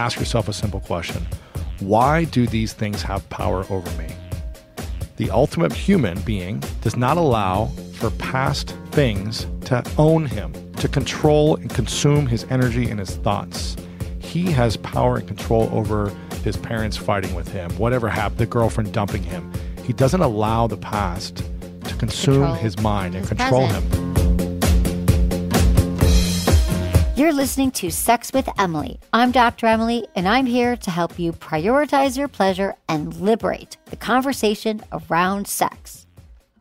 ask yourself a simple question. Why do these things have power over me? The ultimate human being does not allow for past things to own him, to control and consume his energy and his thoughts. He has power and control over his parents fighting with him, whatever happened, the girlfriend dumping him. He doesn't allow the past to consume his mind and control him. You're listening to Sex with Emily. I'm Dr. Emily, and I'm here to help you prioritize your pleasure and liberate the conversation around sex.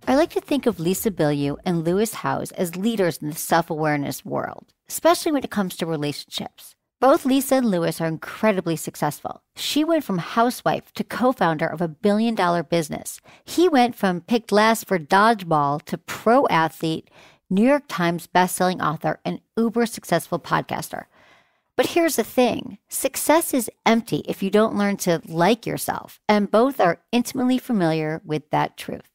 I like to think of Lisa Bilyeu and Lewis Howes as leaders in the self-awareness world, especially when it comes to relationships. Both Lisa and Lewis are incredibly successful. She went from housewife to co-founder of a billion-dollar business. He went from picked last for dodgeball to pro athlete, New York Times bestselling author, and uber successful podcaster. But here's the thing. Success is empty if you don't learn to like yourself, and both are intimately familiar with that truth.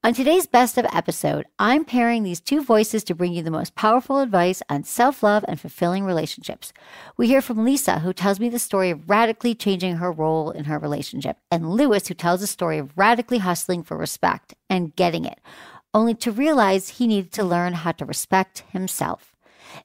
On today's Best Of episode, I'm pairing these two voices to bring you the most powerful advice on self-love and fulfilling relationships. We hear from Lisa, who tells me the story of radically changing her role in her relationship, and Lewis, who tells the story of radically hustling for respect and getting it, only to realize he needed to learn how to respect himself.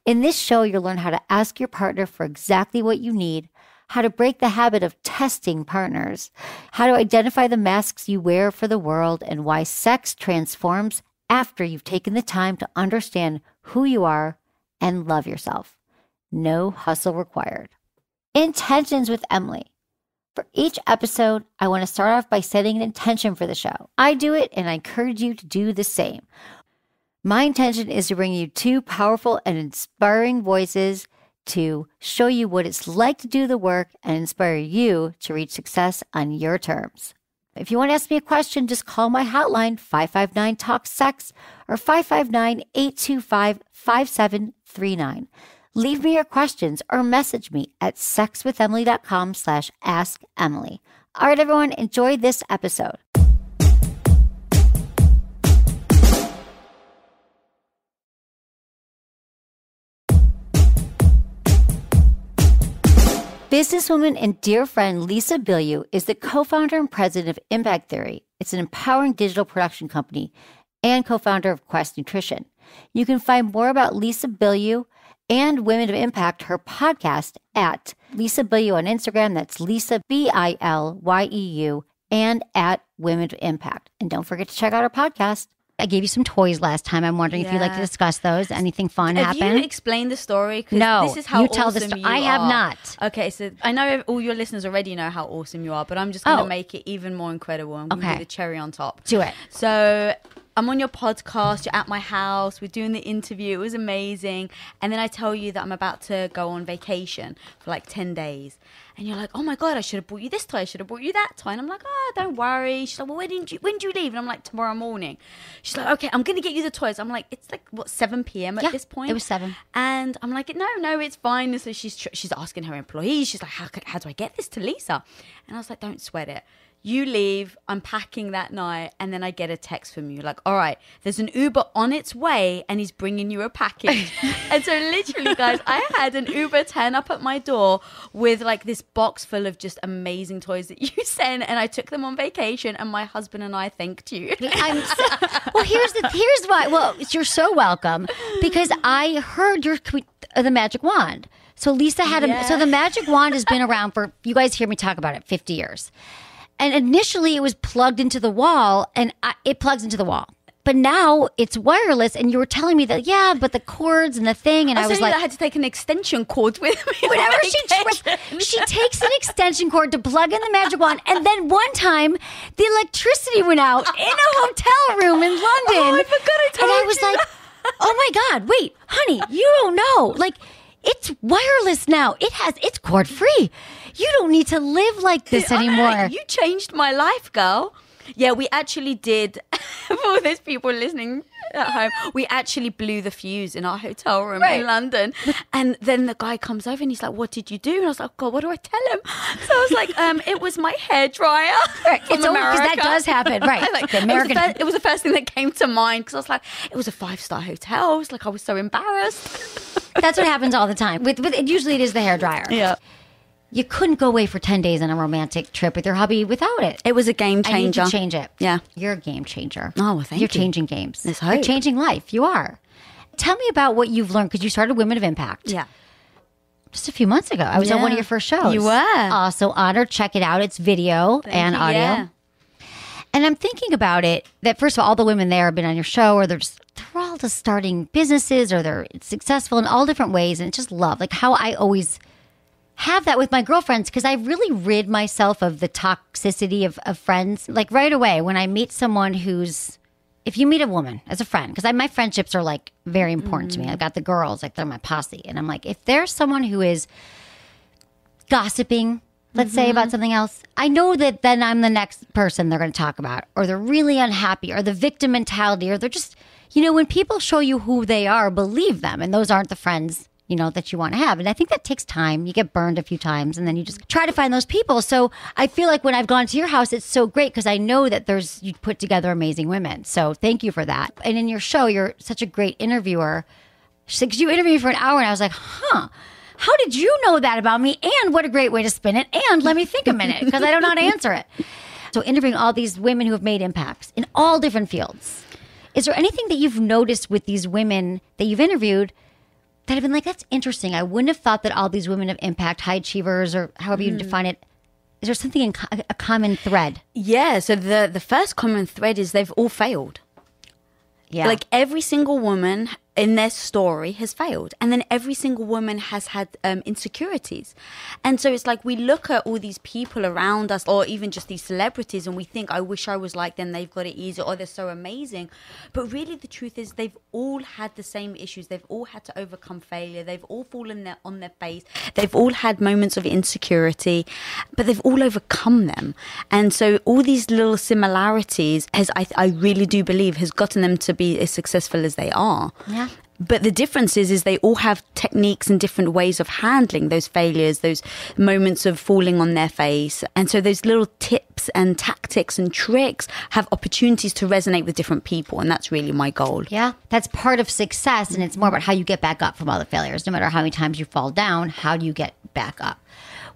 In this show, you'll learn how to ask your partner for exactly what you need, how to break the habit of testing partners, how to identify the masks you wear for the world, and why sex transforms after you've taken the time to understand who you are and love yourself. No hustle required. Intentions with Emily. For each episode, I want to start off by setting an intention for the show. I do it, and I encourage you to do the same. My intention is to bring you two powerful and inspiring voices to show you what it's like to do the work and inspire you to reach success on your terms. If you want to ask me a question, just call my hotline, 559-TALK-SEX, or 559-825-5739. Leave me your questions or message me at sexwithemily.com/askemily. All right, everyone, enjoy this episode. Businesswoman and dear friend Lisa Bilyeu is the co-founder and president of Impact Theory. It's an empowering digital production company and co-founder of Quest Nutrition. You can find more about Lisa Bilyeu and Women of Impact, her podcast, at Lisa Bilyeu on Instagram. That's Lisa Bilyeu, and at Women of Impact. And don't forget to check out our podcast. I gave you some toys last time. I'm wondering if you'd like to discuss those. Anything fun happen? Have you explained the story? No, this is how you tell the awesome story. I have not. Okay, so I know all your listeners already know how awesome you are, but I'm just going to make it even more incredible. I'm going to do the cherry on top. Do it. So I'm on your podcast, you're at my house, we're doing the interview, it was amazing. And then I tell you that I'm about to go on vacation for like 10 days. And you're like, oh my God, I should have bought you this toy, I should have bought you that toy. And I'm like, oh, don't worry. She's like, well, when do you leave? And I'm like, tomorrow morning. She's like, okay, I'm going to get you the toys. I'm like, it's like, what, 7 p.m. at this point? It was 7. And I'm like, no, it's fine. And so she's asking her employees, she's like, how do I get this to Lisa? And I was like, don't sweat it. You leave, I'm packing that night, and then I get a text from you like, all right, there's an Uber on its way and he's bringing you a package. And so literally, guys, I had an Uber turn up at my door with like this box full of just amazing toys that you sent, and I took them on vacation, and my husband and I thanked you. Well, here's why. Well, you're so welcome, because I heard your tweet, the magic wand. So Lisa had so the magic wand has been around for, you guys hear me talk about it, 50 years. And initially it was plugged into the wall, and it plugs into the wall. But now it's wireless, and you were telling me that, but the cords and the thing, and I was like, I had to take an extension cord with me. Whenever she takes an extension cord to plug in the magic wand, and then one time the electricity went out in a hotel room in London. Oh, I forgot I told you. And I was like, oh my God, wait, honey, you don't know. Like, it's wireless now. It's cord free. You don't need to live like this anymore. You changed my life, girl. Yeah, we actually did. For those people listening at home, we actually blew the fuse in our hotel room in London. And then the guy comes over and he's like, what did you do? And I was like, oh God, what do I tell him? So I was like, it was my hairdryer. It's always, because that does happen. Right. Like, the American. It was the first thing that came to mind, because I was like, it was a 5-star hotel. I was so embarrassed. That's what happens all the time. Usually it is the hairdryer. Yeah. you couldn't go away for 10 days on a romantic trip with your hubby without it. It was a game changer. I need to change it. Yeah. You're a game changer. Oh, well, thank You're you. changing games. Let's hope. You're changing life. You are. Tell me about what you've learned, because you started Women of Impact. Yeah. Just a few months ago. I was on one of your first shows. You were. So honored. Check it out. It's video and audio. Yeah. And I'm thinking about it, that first of all the women there have been on your show, or they're all just starting businesses, or they're successful in all different ways. And it's just love, like how I always have that with my girlfriends, because I really rid myself of the toxicity of friends. Like right away when I meet someone if you meet a woman as a friend, because my friendships are like very important to me. I've got the girls, like they're my posse. And I'm like, if there's someone who is gossiping, let's say about something else, I know that then I'm the next person they're going to talk about, or they're really unhappy, or the victim mentality, or they're just, when people show you who they are, believe them. And those aren't the friends, that you want to have. And I think that takes time. You get burned a few times and then you just try to find those people. So I feel like when I've gone to your house, it's so great because I know that you put together amazing women. So thank you for that. And in your show, you're such a great interviewer. She's like, you interviewed me for an hour, and I was like, how did you know that about me? And what a great way to spin it. And let me think a minute, because I don't know how to answer it. So interviewing all these women who have made impacts in all different fields. Is there anything that you've noticed with these women that you've interviewed that have been like, that's interesting? I wouldn't have thought that all these women of impact, high achievers, or however you define it. Is there something a common thread? Yeah. So the first common thread is they've all failed. Yeah. Like every single woman in their story has failed. And then every single woman has had insecurities. And so it's like we look at all these people around us, or even just these celebrities, and we think, I wish I was like them. They've got it easy, or they're so amazing. But really the truth is they've all had the same issues. They've all had to overcome failure. They've all fallen on their face. They've all had moments of insecurity, but they've all overcome them. And so all these little similarities, I really do believe, has gotten them to be as successful as they are. Yeah. But the difference is they all have techniques and different ways of handling those failures, those moments of falling on their face. And so those little tips and tactics and tricks have opportunities to resonate with different people. And that's really my goal. Yeah, that's part of success. And it's more about how you get back up from all the failures. No matter how many times you fall down, how do you get back up?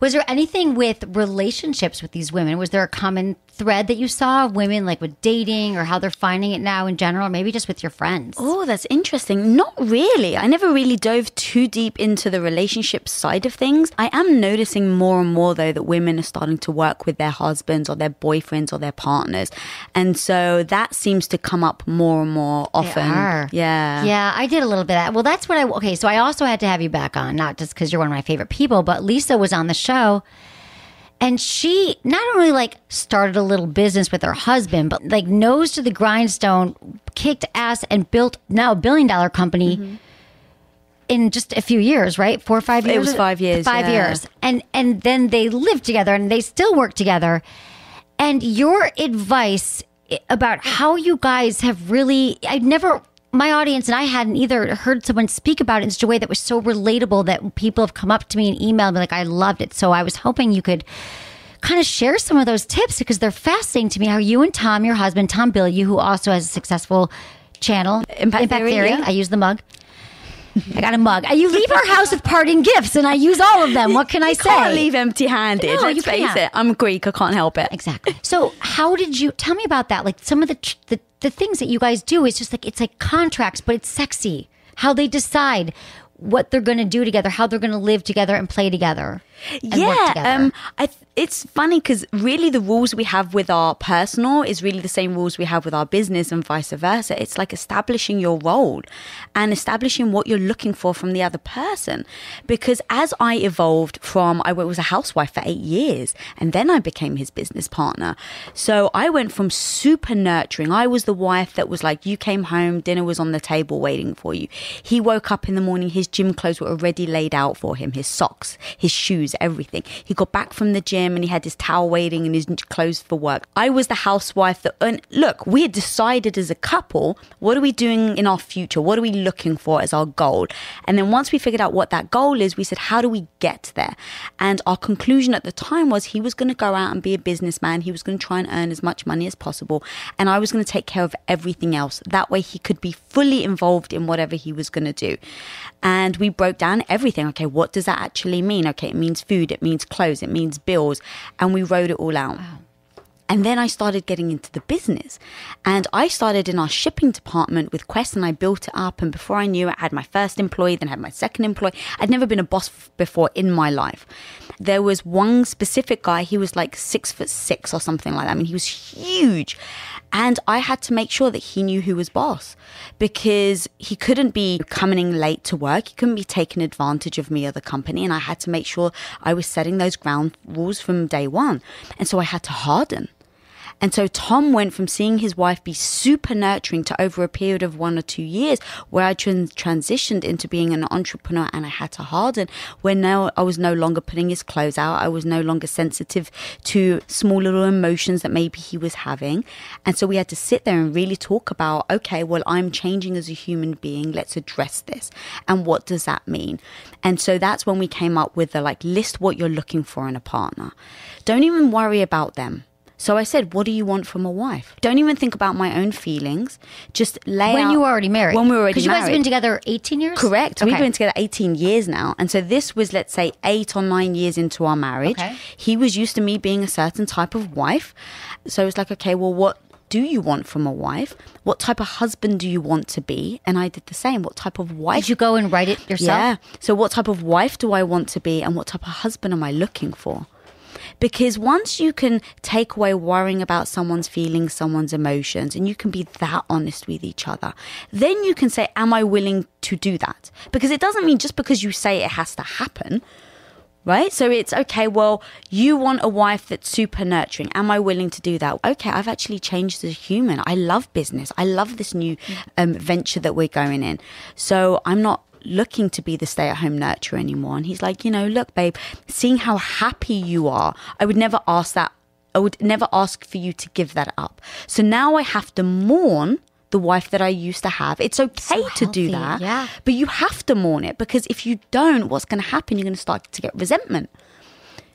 Was there anything with relationships with these women? Was there a common thread that you saw of women, like with dating, or how they're finding it now in general, or maybe just with your friends? Oh, that's interesting. Not really. I never really dove too deep into the relationship side of things. I am noticing more and more, though, that women are starting to work with their husbands or their boyfriends or their partners. And so that seems to come up more and more often. They are. Yeah. Yeah, I did a little bit of that. Well, that's what okay, so I also had to have you back on, not just because you're one of my favorite people, but Lisa was on the show. And she not only like started a little business with her husband, but like nose to the grindstone, kicked ass, and built now $1 billion company in just a few years, right? 4 or 5 years? It was 5 years. 5 years. And then they live together and they still work together. And your advice about how you guys have really, my audience and I hadn't either heard someone speak about it in such a way that was so relatable that people have come up to me and emailed me like, I loved it. So I was hoping you could kind of share some of those tips, because they're fascinating to me. How you and Tom, your husband, Tom Bilyeu, who also has a successful channel, Impact Theory. Yeah. I use the mug. I got a mug. You leave our house with parting gifts, and I use all of them. What can I say? You can't leave empty-handed. No, Let's you face can't. it. I'm Greek. I can't help it. Exactly. So how did you, tell me about that? Like some of the things that you guys do is just like, it's like contracts, but it's sexy. How they decide what they're going to do together, how they're going to live together and play together. And work together. It's funny because really the rules we have with our personal is really the same rules we have with our business and vice versa. It's like establishing your role and establishing what you're looking for from the other person. Because as I evolved from, I was a housewife for 8 years and then I became his business partner. So I went from super nurturing. I was the wife that was like, you came home, dinner was on the table waiting for you. He woke up in the morning, his gym clothes were already laid out for him, his socks, his shoes, everything. He got back from the gym and he had his towel waiting and his clothes for work. I was the housewife that, and look, we had decided as a couple, what are we doing in our future? What are we looking for as our goal? And then once we figured out what that goal is, we said, how do we get there? And our conclusion at the time was he was going to go out and be a businessman. He was going to try and earn as much money as possible. And I was going to take care of everything else. That way he could be fully involved in whatever he was going to do. And we broke down everything. Okay, what does that actually mean? Okay, it means means food, it means clothes, it means bills. And we wrote it all out. Wow. And then I started getting into the business, and I started in our shipping department with Quest, and I built it up. And before I knew it, I had my first employee, then I had my second employee. I'd never been a boss before in my life. There was one specific guy, he was like 6'6" or something like that. I mean, he was huge. And I had to make sure that he knew who was boss, because he couldn't be coming in late to work. He couldn't be taking advantage of me or the company. And I had to make sure I was setting those ground rules from day one. And so I had to harden. And so Tom went from seeing his wife be super nurturing to over a period of 1 or 2 years where I transitioned into being an entrepreneur, and I had to harden, where now I was no longer putting his clothes out. I was no longer sensitive to small little emotions that maybe he was having. And so we had to sit there and really talk about, okay, well, I'm changing as a human being. Let's address this. And what does that mean? And so that's when we came up with the list what you're looking for in a partner. Don't even worry about them. So I said, what do you want from a wife? Don't even think about my own feelings. Just lay out. When you were already married. When we were already married. Because you guys have been together 18 years? Correct. Okay. We've been together 18 years now. And so this was, let's say, 8 or 9 years into our marriage. Okay. He was used to me being a certain type of wife. So it was like, okay, well, what do you want from a wife? What type of husband do you want to be? And I did the same. What type of wife? Did you go and write it yourself? Yeah. So what type of wife do I want to be? And what type of husband am I looking for? Because once you can take away worrying about someone's feelings, someone's emotions, and you can be that honest with each other, then you can say, am I willing to do that? Because it doesn't mean just because you say it has to happen, right? So it's, okay, well, you want a wife that's super nurturing. Am I willing to do that? Okay, I've actually changed as a human. I love business. I love this new venture that we're going in. So I'm not looking to be the stay-at-home nurturer anymore. And he's like, look, babe, seeing how happy you are, I would never ask that. I would never ask for you to give that up. So now I have to mourn the wife that I used to have. It's okay to do that, yeah. But you have to mourn it, because if you don't, what's going to happen? You're going to start to get resentment.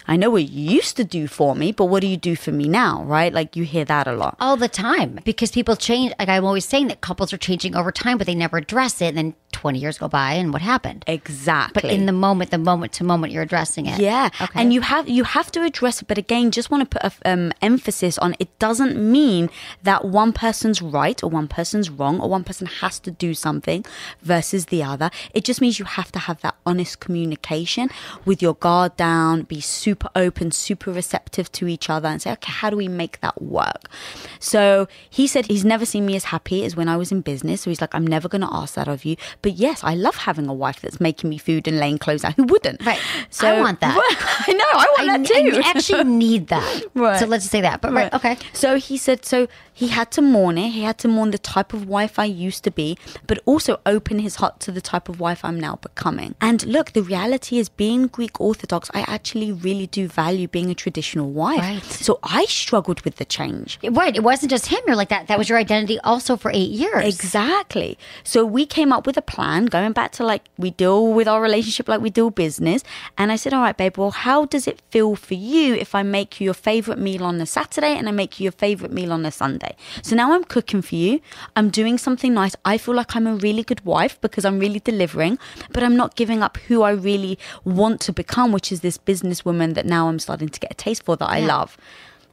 I know what you used to do for me, but what do you do for me now, right? Like, you hear that a lot. All the time, because people change. Like, I'm always saying that couples are changing over time, but they never address it. And then 20 years go by, and what happened? Exactly. But in the moment to moment, you're addressing it. Yeah. Okay. And you have to address it. But again, just want to put an emphasis on, it doesn't mean that one person's right or one person's wrong or one person has to do something versus the other. It just means you have to have that honest communication with your guard down, be super open, super receptive to each other, and say, okay, how do we make that work? So he said he's never seen me as happy as when I was in business. So he's like, I'm never going to ask that of you. But yes, I love having a wife that's making me food and laying clothes out. Who wouldn't? Right. So I want that. I know. I want that too. I actually need that. Right. So let's say that. But right. Okay. So he said, so he had to mourn it. He had to mourn the type of wife I used to be, but also open his heart to the type of wife I'm now becoming. And look, the reality is, being Greek Orthodox, I actually really do value being a traditional wife. Right. So I struggled with the change. Right. It wasn't just him. You're like that. That was your identity also for 8 years. Exactly. So we came up with a plan, going back to we deal with our relationship like we deal business. And I said, all right, babe, well, how does it feel for you if I make you your favorite meal on a Saturday and I make you your favorite meal on a Sunday? So now I'm cooking for you. I'm doing something nice. I feel like I'm a really good wife because I'm really delivering, but I'm not giving up who I really want to become, which is this businesswoman that now I'm starting to get a taste for, that I love.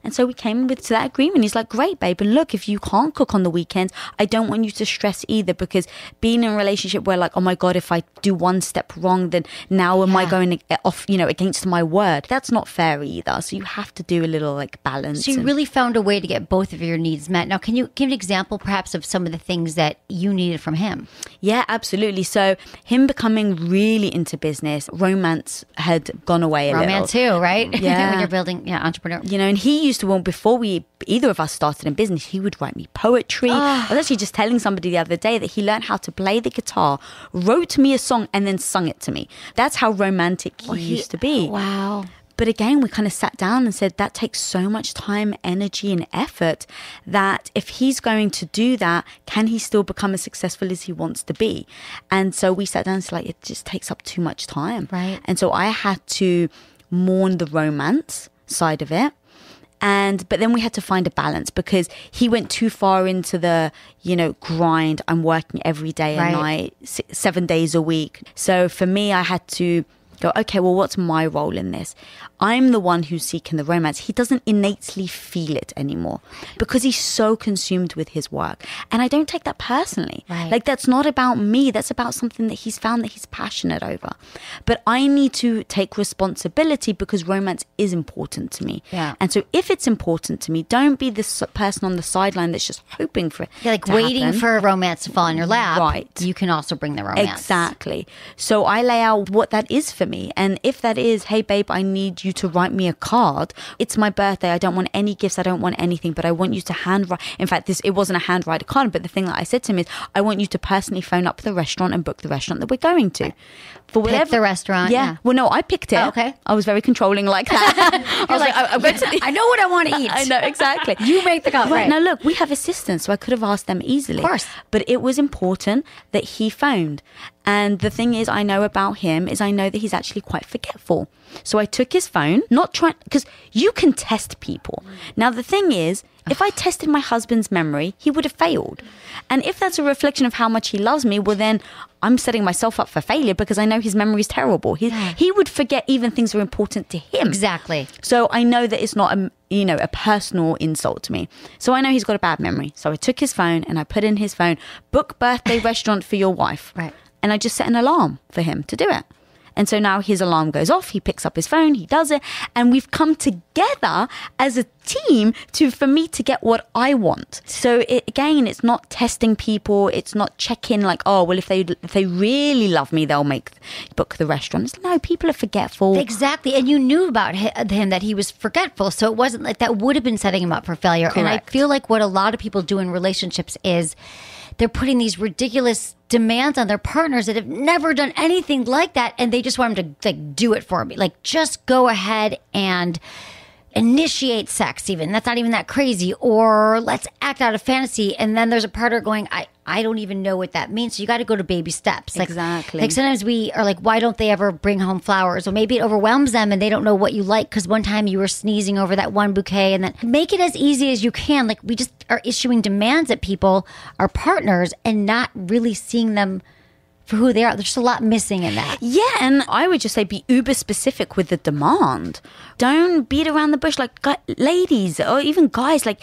And so we came to that agreement. He's like, great, babe. And look, if you can't cook on the weekends, I don't want you to stress either, because being in a relationship where oh my God, if I do one step wrong, then now am I going off, against my word? That's not fair either. So you have to do a little balance. So you really found a way to get both of your needs met. Now, can you give an example perhaps of some of the things that you needed from him? Yeah, absolutely. So him becoming really into business, romance had gone away a little. Romance too, right? Yeah. When you're building, entrepreneur. And he used to, before either of us started in business, he would write me poetry. I was actually just telling somebody the other day that he learned how to play the guitar, wrote me a song, and then sung it to me. That's how romantic he used to be. Wow. But again, we kind of sat down and said that takes so much time, energy, and effort that if he's going to do that, can he still become as successful as he wants to be? And so we sat down and said, it just takes up too much time. Right. And so I had to mourn the romance side of it. But then we had to find a balance, because he went too far into the, grind. I'm working every day and night, 7 days a week. So for me, I had to go, okay, well, what's my role in this? I'm the one who's seeking the romance. He doesn't innately feel it anymore because he's so consumed with his work. And I don't take that personally. Right. Like, that's not about me. That's about something that he's found that he's passionate over. But I need to take responsibility because romance is important to me. Yeah. And so if it's important to me, don't be this person on the sideline that's just hoping for it to waiting happen. for romance to fall in your lap. Right. You can also bring the romance. Exactly. So I lay out what that is for me. And if that is, hey, babe, I need you to write me a card. It's my birthday. I don't want any gifts. I don't want anything, but I want you to handwrite. In fact, it wasn't a handwrite card, but the thing that I said to him is, I want you to personally phone up the restaurant and book the restaurant that we're going to. For whatever. Pick the restaurant. Yeah. Well, no, I picked it. Oh, okay. I was very controlling like that. I was like, I know what I want to eat. I know, exactly. You make the call. Right. Now, look, we have assistants, so I could have asked them easily. Of course. But it was important that he phoned. And the thing is, I know about him is I know that he's actually quite forgetful. So I took his phone, because you can test people. Now, the thing is, if I tested my husband's memory, he would have failed. And if that's a reflection of how much he loves me, well, then I'm setting myself up for failure because I know his memory is terrible. He would forget even things that are important to him. Exactly. So I know that it's not a personal insult to me. So I know he's got a bad memory. So I took his phone and I put in his phone, book birthday restaurant for your wife. Right. And I just set an alarm for him to do it. And so now his alarm goes off. He picks up his phone. He does it. And we've come together as a team for me to get what I want. So it's not testing people. It's not checking like, oh, well, if they really love me, they'll book the restaurant. It's, no, people are forgetful. Exactly. And you knew about him that he was forgetful. So it wasn't like that would have been setting him up for failure. Correct. And I feel like what a lot of people do in relationships is they're putting these ridiculous demands on their partners that have never done anything like that. And they just want them to like do it for me. Like just go ahead and initiate sex even. That's not even that crazy. Or let's act out a fantasy. And then there's a partner going, I don't even know what that means. So you got to go to baby steps. Like, exactly. Like sometimes we are like, why don't they ever bring home flowers? Or maybe it overwhelms them and they don't know what you like because one time you were sneezing over that one bouquet. And then make it as easy as you can. Like we just are issuing demands at people, our partners, and not really seeing them for who they are. There's just a lot missing in that. Yeah, and I would just say be uber specific with the demand. Don't beat around the bush. Like ladies or even guys, like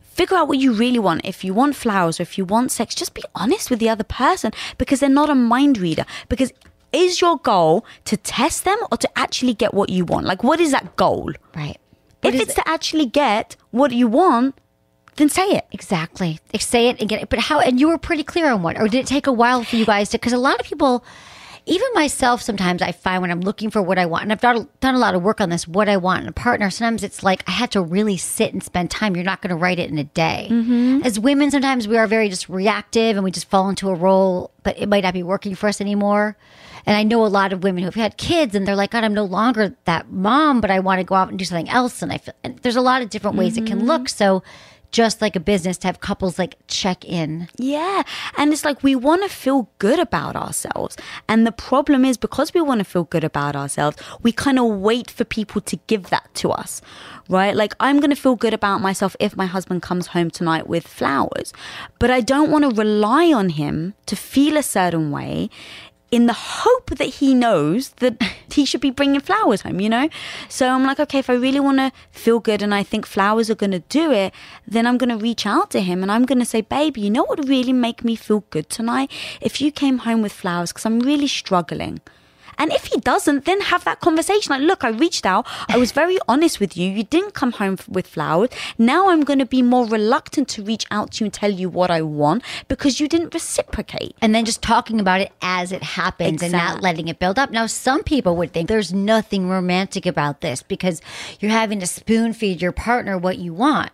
figure out what you really want. If you want flowers or if you want sex, just be honest with the other person because they're not a mind reader. Because is your goal to test them or to actually get what you want? Like, what is that goal? Right. If it's to actually get what you want, then say it. Exactly. Say it and get it. But how, and you were pretty clear on what, or did it take a while for you guys to, because a lot of people, even myself, sometimes I find when I'm looking for what I want, and I've done a lot of work on this, what I want in a partner, sometimes it's like I had to really sit and spend time. You're not going to write it in a day. Mm-hmm. As women, sometimes we are very just reactive and we just fall into a role, but it might not be working for us anymore. And I know a lot of women who've had kids and they're like, God, I'm no longer that mom, but I want to go out and do something else. And there's a lot of different ways it can look. So just like a business to have couples like check in. Yeah. And it's like we want to feel good about ourselves. And the problem is because we want to feel good about ourselves, we kind of wait for people to give that to us, right? Like I'm going to feel good about myself if my husband comes home tonight with flowers, but I don't want to rely on him to feel a certain way in the hope that he knows that he should be bringing flowers home, you know? So I'm like, okay, if I really want to feel good and I think flowers are going to do it, then I'm going to reach out to him and I'm going to say, baby, you know what would really make me feel good tonight? If you came home with flowers, because I'm really struggling. And if he doesn't, then have that conversation. Like, look, I reached out. I was very honest with you. You didn't come home with flowers. Now I'm going to be more reluctant to reach out to you and tell you what I want because you didn't reciprocate. And then just talking about it as it happens and not letting it build up. Now, some people would think there's nothing romantic about this because you're having to spoon feed your partner what you want.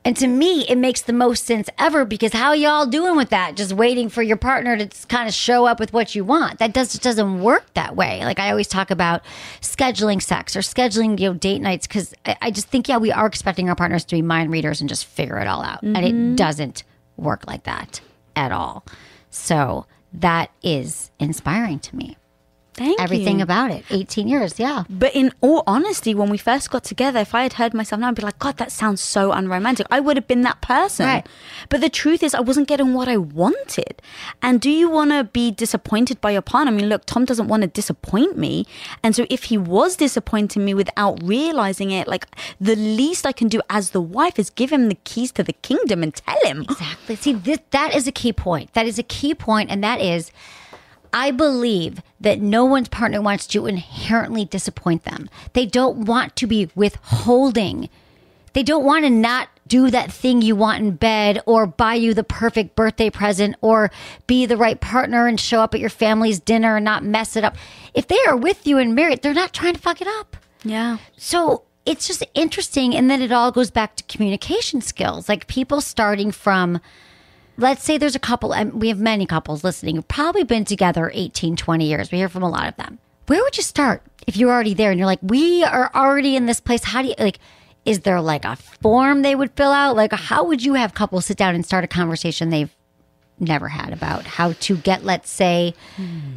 And to me, it makes the most sense ever because how y'all doing with that? Just waiting for your partner to kind of show up with what you want. That just doesn't work that way. Like I always talk about scheduling sex or scheduling, date nights because I just think, we are expecting our partners to be mind readers and just figure it all out. Mm-hmm. And it doesn't work like that at all. So that is inspiring to me. everything you. about it. 18 years, yeah. But in all honesty, when we first got together, if I had heard myself now, I'd be like, God, that sounds so unromantic. I would have been that person. Right. But the truth is, I wasn't getting what I wanted. And do you want to be disappointed by your partner? I mean, look, Tom doesn't want to disappoint me. And so if he was disappointing me without realizing it, like the least I can do as the wife is give him the keys to the kingdom and tell him. Exactly. See, that is a key point. That is a key point, and that is, I believe that no one's partner wants to inherently disappoint them. They don't want to be withholding. They don't want to not do that thing you want in bed or buy you the perfect birthday present or be the right partner and show up at your family's dinner and not mess it up. If they are with you and married, they're not trying to fuck it up. Yeah. So it's just interesting. And then it all goes back to communication skills. Like people starting from, let's say there's a couple, and we have many couples listening who've probably been together 18, 20 years. We hear from a lot of them. Where would you start if you're already there and you're like, we are already in this place? How do you, like, is there like a form they would fill out? Like, how would you have couples sit down and start a conversation they've never had about how to get, let's say,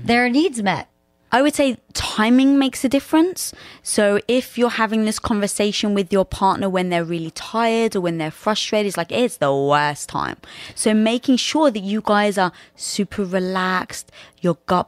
their needs met? I would say timing makes a difference. So if you're having this conversation with your partner when they're really tired or when they're frustrated, it's like it's the worst time. So making sure that you guys are super relaxed,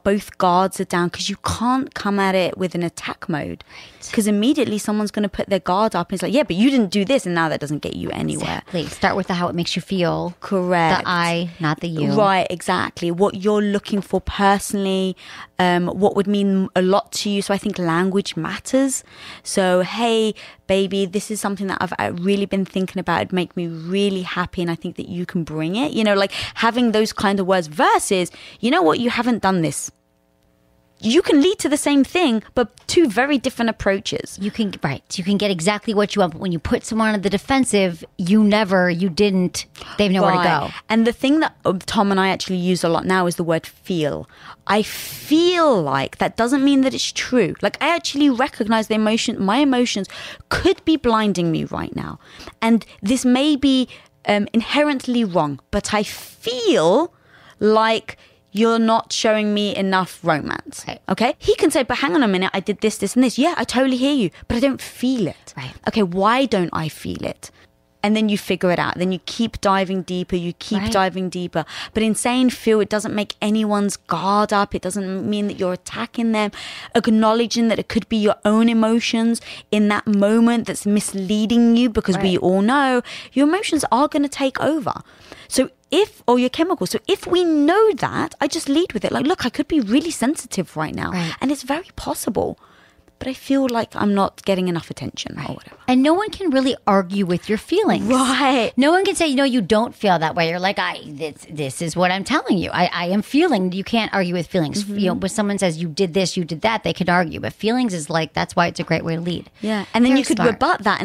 both guards are down, because you can't come at it with an attack mode. Because immediately someone's going to put their guard up and it's like, yeah, but you didn't do this, and now that doesn't get you anywhere. Exactly. Start with how it makes you feel. Correct. The I, not the you. Right, exactly. What you're looking for personally, what would mean a lot to you. So I think language matters. So, hey, baby, this is something that I've really been thinking about. It'd make me really happy, and I think that you can bring it. You know, like having those kind of words versus, you know what, you haven't done this. You can lead to the same thing, but two very different approaches. You can get exactly what you want, but when you put someone on the defensive, you didn't, they have nowhere to go. And the thing that Tom and I actually use a lot now is the word feel. I feel like that doesn't mean that it's true. Like I actually recognize my emotions could be blinding me right now. And this may be inherently wrong, but I feel like you're not showing me enough romance. Right. Okay? He can say, but hang on a minute, I did this, this, and this. Yeah, I totally hear you, but I don't feel it. Right. Okay, why don't I feel it? And then you figure it out. Then you keep diving deeper. Diving deeper. But in saying feel, it doesn't make anyone's guard up. It doesn't mean that you're attacking them. Acknowledging that it could be your own emotions in that moment that's misleading you, because we all know your emotions are going to take over. So or your chemicals. So if we know that, I just lead with it. Like, look, I could be really sensitive right now. Right. And it's very possible. But I feel like I'm not getting enough attention or whatever. And no one can really argue with your feelings. Right. No one can say, you don't feel that way. You're like, this is what I'm telling you. I am feeling. You can't argue with feelings. Mm-hmm. When someone says you did this, you did that, they could argue. But feelings is like, that's why it's a great way to lead. Yeah. And then Very you could smart. rebut that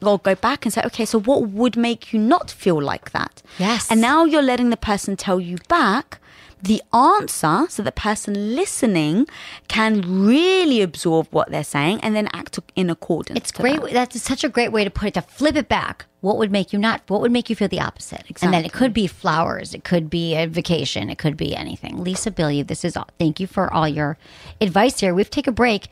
or go back and say, okay, so what would make you not feel like that? Yes. And now you're letting the person tell you back the answer, so the person listening can really absorb what they're saying and then act in accordance. It's great. That's such a great way to put it, to flip it back. What would make you feel the opposite? Exactly. And then it could be flowers. It could be a vacation. It could be anything. Lisa Bilyeu, this is all. Thank you for all your advice here. We have to take a break.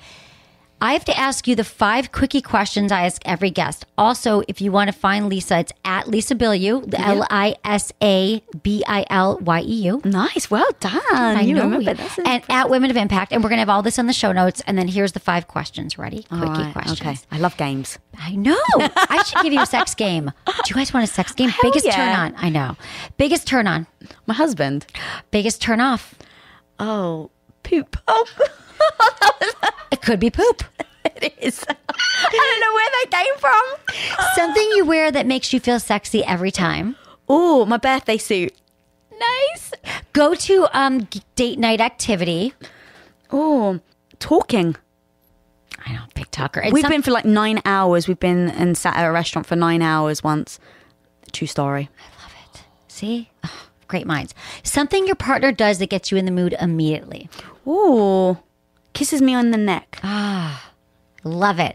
I have to ask you the 5 quickie questions I ask every guest. Also, if you want to find Lisa, it's at Lisa Bilyeu, LisaBilyeu. Nice. Well done. I know. Remember. That's and at Women of Impact. And we're going to have all this on the show notes. And then here's the 5 questions. Ready? Quickie questions. Okay. I love games. I know. I should give you a sex game. Do you guys want a sex game? Biggest turn on. I know. Biggest turn on. My husband. Biggest turn off. Oh, poop. Oh. It could be poop. It is. I don't know where that came from. Something you wear that makes you feel sexy every time. Oh, my birthday suit. Nice. Go to date night activity. Oh, talking. I know, big talker. We've been for like 9 hours. We've been and sat at a restaurant for 9 hours once. True story. I love it. See? Oh, great minds. Something your partner does that gets you in the mood immediately. Ooh. Kisses me on the neck. Love it.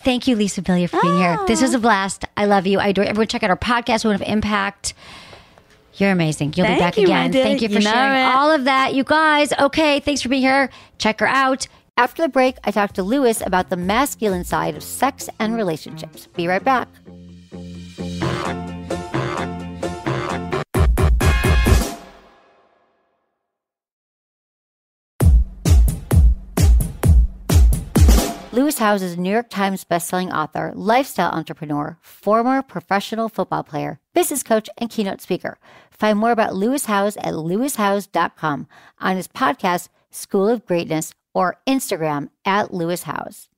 Thank you, Lisa Bilyeu, for being here. This was a blast. I love you. I adore you. Everyone check out our podcast, Women of Impact. You're amazing. You'll be back you, again. my dear. Thank you for You know sharing it. all of that. You guys, okay, thanks for being here. Check her out. After the break, I talked to Lewis about the masculine side of sex and relationships. Be right back. Lewis Howes is a New York Times bestselling author, lifestyle entrepreneur, former professional football player, business coach, and keynote speaker. Find more about Lewis Howes at lewishowes.com, on his podcast, School of Greatness, or Instagram at Lewis Howes.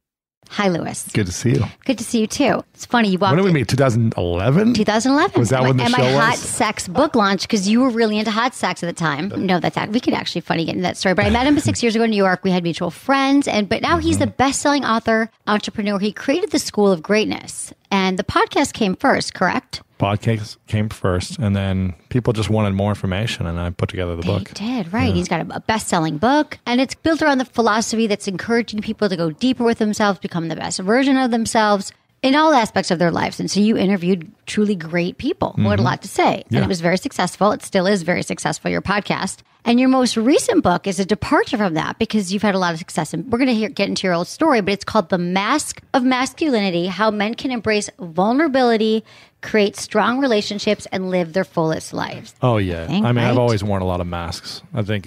Hi, Lewis. Good to see you. Good to see you, too. It's funny, you walked When did we meet? 2011? 2011. Was that when the and show my was? hot sex book launch, because you were really into hot sex at the time. No, that's we could actually funny get into that story. But I met him 6 years ago in New York. We had mutual friends, but now he's the best-selling author, entrepreneur. He created the School of Greatness, and the podcast came first, correct? Podcast came first, and then people just wanted more information, and I put together the book. He did, right. Yeah. He's got a best-selling book, and it's built around the philosophy that's encouraging people to go deeper with themselves, become the best version of themselves in all aspects of their lives. And so you interviewed truly great people who had a lot to say, and it was very successful. It still is very successful, your podcast. And your most recent book is a departure from that because you've had a lot of success. And we're going to get into your old story, but it's called The Mask of Masculinity, How Men Can Embrace Vulnerability, Create Strong Relationships, and Live Their Fullest Lives. Oh, yeah. I mean, right? I've always worn a lot of masks. I think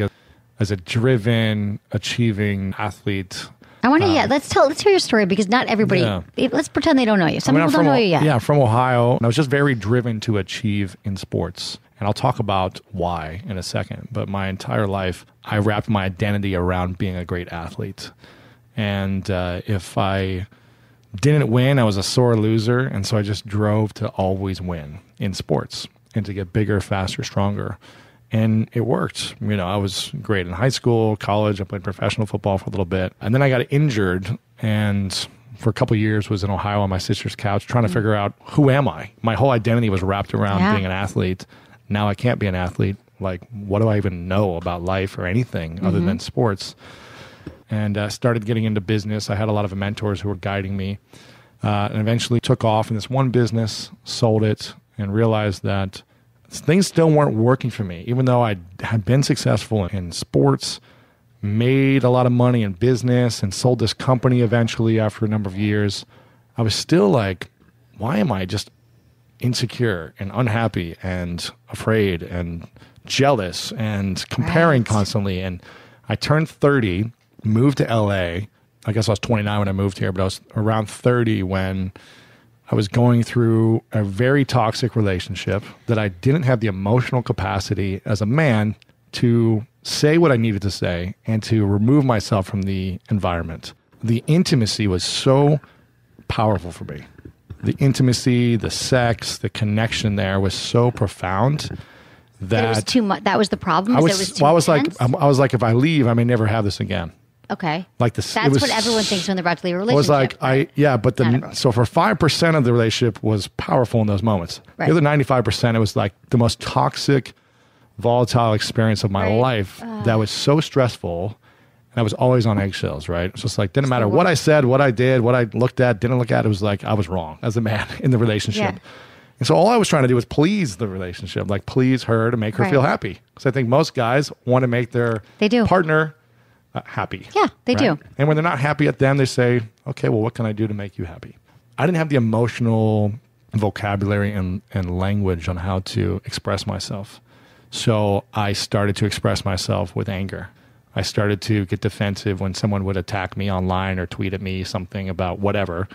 as a driven, achieving athlete. I want to, let's hear your story because not everybody, let's pretend they don't know you. Some people don't know you yet. Yeah, from Ohio. And I was just very driven to achieve in sports. And I'll talk about why in a second. But my entire life, I wrapped my identity around being a great athlete. And if I didn't win, I was a sore loser. And so I just drove to always win in sports and to get bigger, faster, stronger. And it worked. You know, I was great in high school, college. I played professional football for a little bit. And then I got injured and for a couple of years was in Ohio on my sister's couch trying to figure out, who am I? My whole identity was wrapped around being an athlete. Now I can't be an athlete. Like, what do I even know about life or anything other than sports? And started getting into business. I had a lot of mentors who were guiding me and eventually took off in this one business, sold it, and realized that things still weren't working for me. Even though I had been successful in sports, made a lot of money in business, and sold this company eventually after a number of years, I was still like, why am I just insecure and unhappy and afraid and jealous and comparing constantly? And I turned 30, moved to LA. I guess I was 29 when I moved here, but I was around 30 when I was going through a very toxic relationship that I didn't have the emotional capacity as a man to say what I needed to say and to remove myself from the environment. The intimacy was so powerful for me. The intimacy, the sex, the connection there was so profound that it was too much. That was the problem. I was like, if I leave, I may never have this again. Okay. Like this. That's what everyone thinks when they're about to leave a relationship. It was like, but so for 5% of the relationship was powerful in those moments. Right. The other 95%, it was like the most toxic, volatile experience of my life that was so stressful. And I was always on eggshells, right? It's just like, didn't matter what I said, what I did, what I looked at, didn't look at. It was like, I was wrong as a man in the relationship. Yeah. And so all I was trying to do was please the relationship, like please her to make her feel happy. Because I think most guys want to make their partner happy. Yeah, they do. And when they're not happy at them, they say, okay, well, what can I do to make you happy? I didn't have the emotional vocabulary and language on how to express myself. So I started to express myself with anger. I started to get defensive when someone would attack me online or tweet at me something about whatever.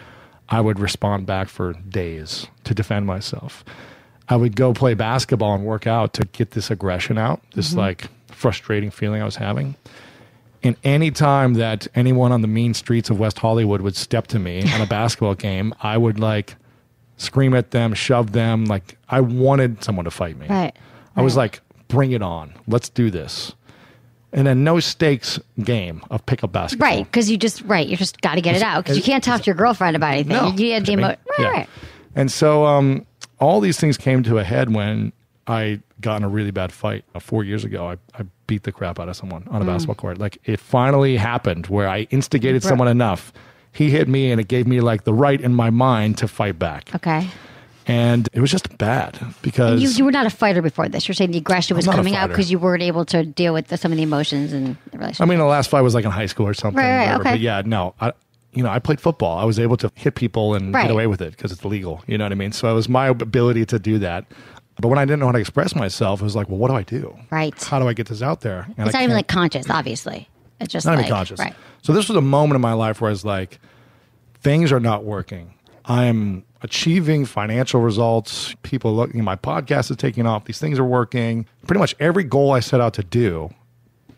I would respond back for days to defend myself. I would go play basketball and work out to get this aggression out, this like frustrating feeling I was having. And any time that anyone on the mean streets of West Hollywood would step to me on a basketball game, I would like scream at them, shove them. Like I wanted someone to fight me. Right. I was like, bring it on. Let's do this. And a no stakes game of pickup basketball. Right. Because you just got to get it out. Because you can't talk to your girlfriend about anything. No. You had the right. And so all these things came to a head when I got in a really bad fight 4 years ago. I beat the crap out of someone on a basketball court. Like it finally happened where I instigated someone enough. He hit me and it gave me like the right in my mind to fight back. Okay. And it was just bad because you were not a fighter before this. You're saying the aggression was I'm not a coming out fighter. because you weren't able to deal with some of the emotions and the relationship. I mean, the last fight was like in high school or something. Right, whatever. okay. But yeah, no, I played football. I was able to hit people and Right. get away with it because it's legal. You know what I mean? So it was my ability to do that. But when I didn't know how to express myself, it was like, well, what do I do? Right. How do I get this out there? And It's I not even can't- like conscious, obviously. It's just not like, even conscious. Right. So this was a moment in my life where I was like, things are not working. I am achieving financial results. People looking, my podcast is taking off. These things are working. Pretty much every goal I set out to do,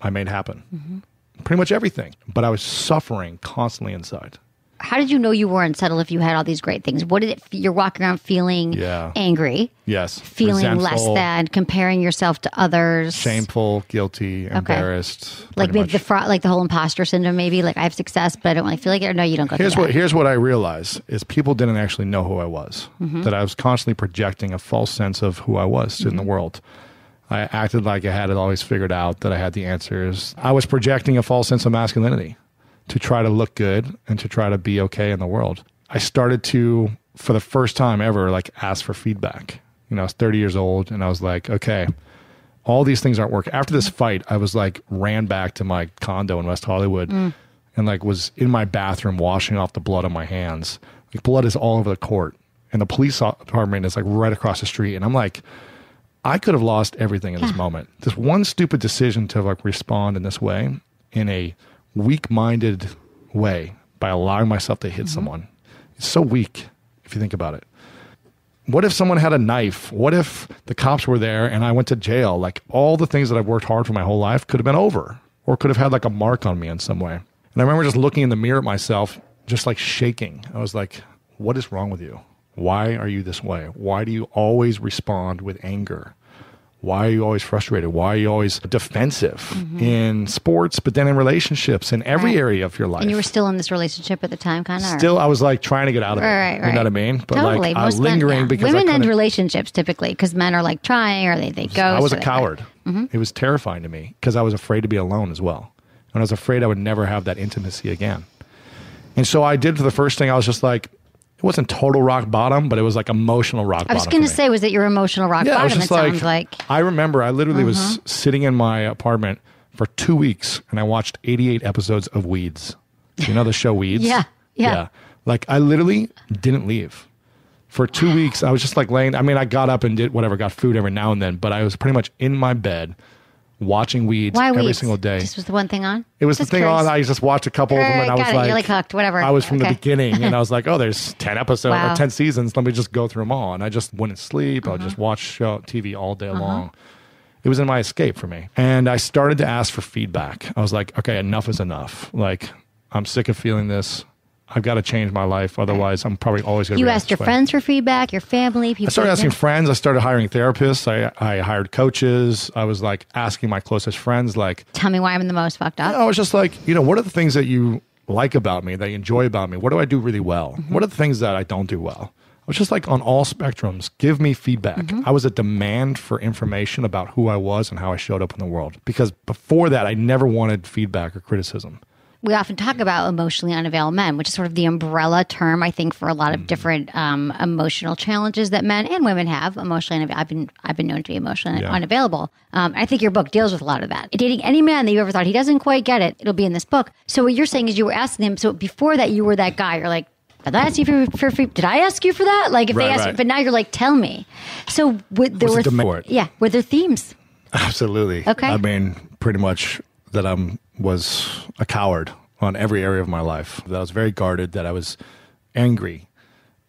I made happen. Pretty much everything. But I was suffering constantly inside. How did you know you weren't settled if you had all these great things? What did it? You're walking around feeling angry, Yes. feeling less Resentful, than, comparing yourself to others, shameful, guilty, embarrassed. like pretty maybe the much. fraud, like the whole imposter syndrome. Maybe like I have success, but I don't really feel like it. Or no, you don't go through that. Here's what I realized is people didn't actually know who I was. That I was constantly projecting a false sense of who I was in the world. I acted like I had it always figured out, that I had the answers. I was projecting a false sense of masculinity to try to look good and to try to be okay in the world. I started to, for the first time ever, like ask for feedback. You know, I was 30 years old and I was like, okay, all these things aren't working. After this fight, I was like, ran back to my condo in West Hollywood and like was in my bathroom washing off the blood on my hands. Like blood is all over the court and the police department is like right across the street. And I'm like, I could have lost everything in this moment. This one stupid decision to like respond in this way, in a weak-minded way, by allowing myself to hit someone. It's so weak if you think about it. What if someone had a knife? What if the cops were there and I went to jail? Like all the things that I've worked hard for my whole life could have been over, or could have had like a mark on me in some way. And I remember just looking in the mirror at myself, just like shaking. I was like, what is wrong with you? Why are you this way? Why do you always respond with anger? Why are you always frustrated? Why are you always defensive in sports, but then in relationships, in every area of your life? And you were still in this relationship at the time, kind of? Still, I was like trying to get out of it. Right. You know what I mean? But Totally. like I was lingering because women I end couldn't. relationships typically because men are like trying or they go. I was a coward. It was terrifying to me because I was afraid to be alone as well. And I was afraid I would never have that intimacy again. And so I did for the first thing, I was just like, it wasn't total rock bottom, but it was like emotional rock bottom. I was going to say, was it your emotional rock Yeah, I was bottom? just It sounds like. I remember I literally was sitting in my apartment for 2 weeks and I watched 88 episodes of Weeds. You know the show Weeds? Yeah. Like I literally didn't leave. For 2 weeks, I was just like laying, I mean, I got up and did whatever, got food every now and then, but I was pretty much in my bed watching Weeds Why every Weeds? single day. Just was the one thing on? It was the Just thing curious. on. I just watched a couple of them, and I was Got it. like, You're like hooked, whatever. I was from the Okay. beginning, and I was like, oh, there's 10 episodes Wow. or 10 seasons. Let me just go through them all. And I just wouldn't sleep. I would just watch TV all day long. It was in my escape for me. And I started to ask for feedback. I was like, okay, enough is enough. Like, I'm sick of feeling this. I've got to change my life. Otherwise, I'm probably always going to You be asked your this way. friends for feedback, your family, people. I started asking friends. I started hiring therapists. I hired coaches. I was like asking my closest friends, like, Tell me why I'm the most fucked up. I was just like, what are the things that you like about me, that you enjoy about me? What do I do really well? What are the things that I don't do well? I was just like on all spectrums, give me feedback. I was a demand for information about who I was and how I showed up in the world. Because before that, I never wanted feedback or criticism. We often talk about emotionally unavailable men, which is sort of the umbrella term, I think, for a lot of different emotional challenges that men and women have. Emotionally unavailable. I've been known to be emotionally unavailable. I think your book deals with a lot of that. Dating any man that you ever thought he doesn't quite get it, it'll be in this book. So what you're saying is you were asking him. So before that, you were that guy. You're like, did I ask you for did I ask you for that? Like if they asked you, but now you're like, tell me. So there Was it demand for it? were there themes? Absolutely. Okay. I mean, pretty much that was a coward on every area of my life. That I was very guarded, that I was angry.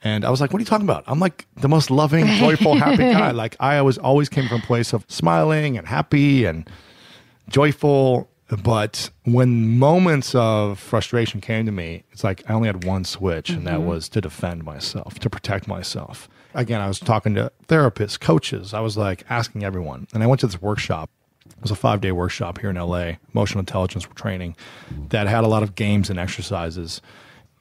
And I was like, what are you talking about? I'm like the most loving, joyful, happy guy. Like I always came from a place of smiling and happy and joyful. But when moments of frustration came to me, it's like I only had one switch, and that was to defend myself, to protect myself. Again, I was talking to therapists, coaches. I was like asking everyone. And I went to this workshop. It was a 5-day workshop here in LA, emotional intelligence training, that had a lot of games and exercises.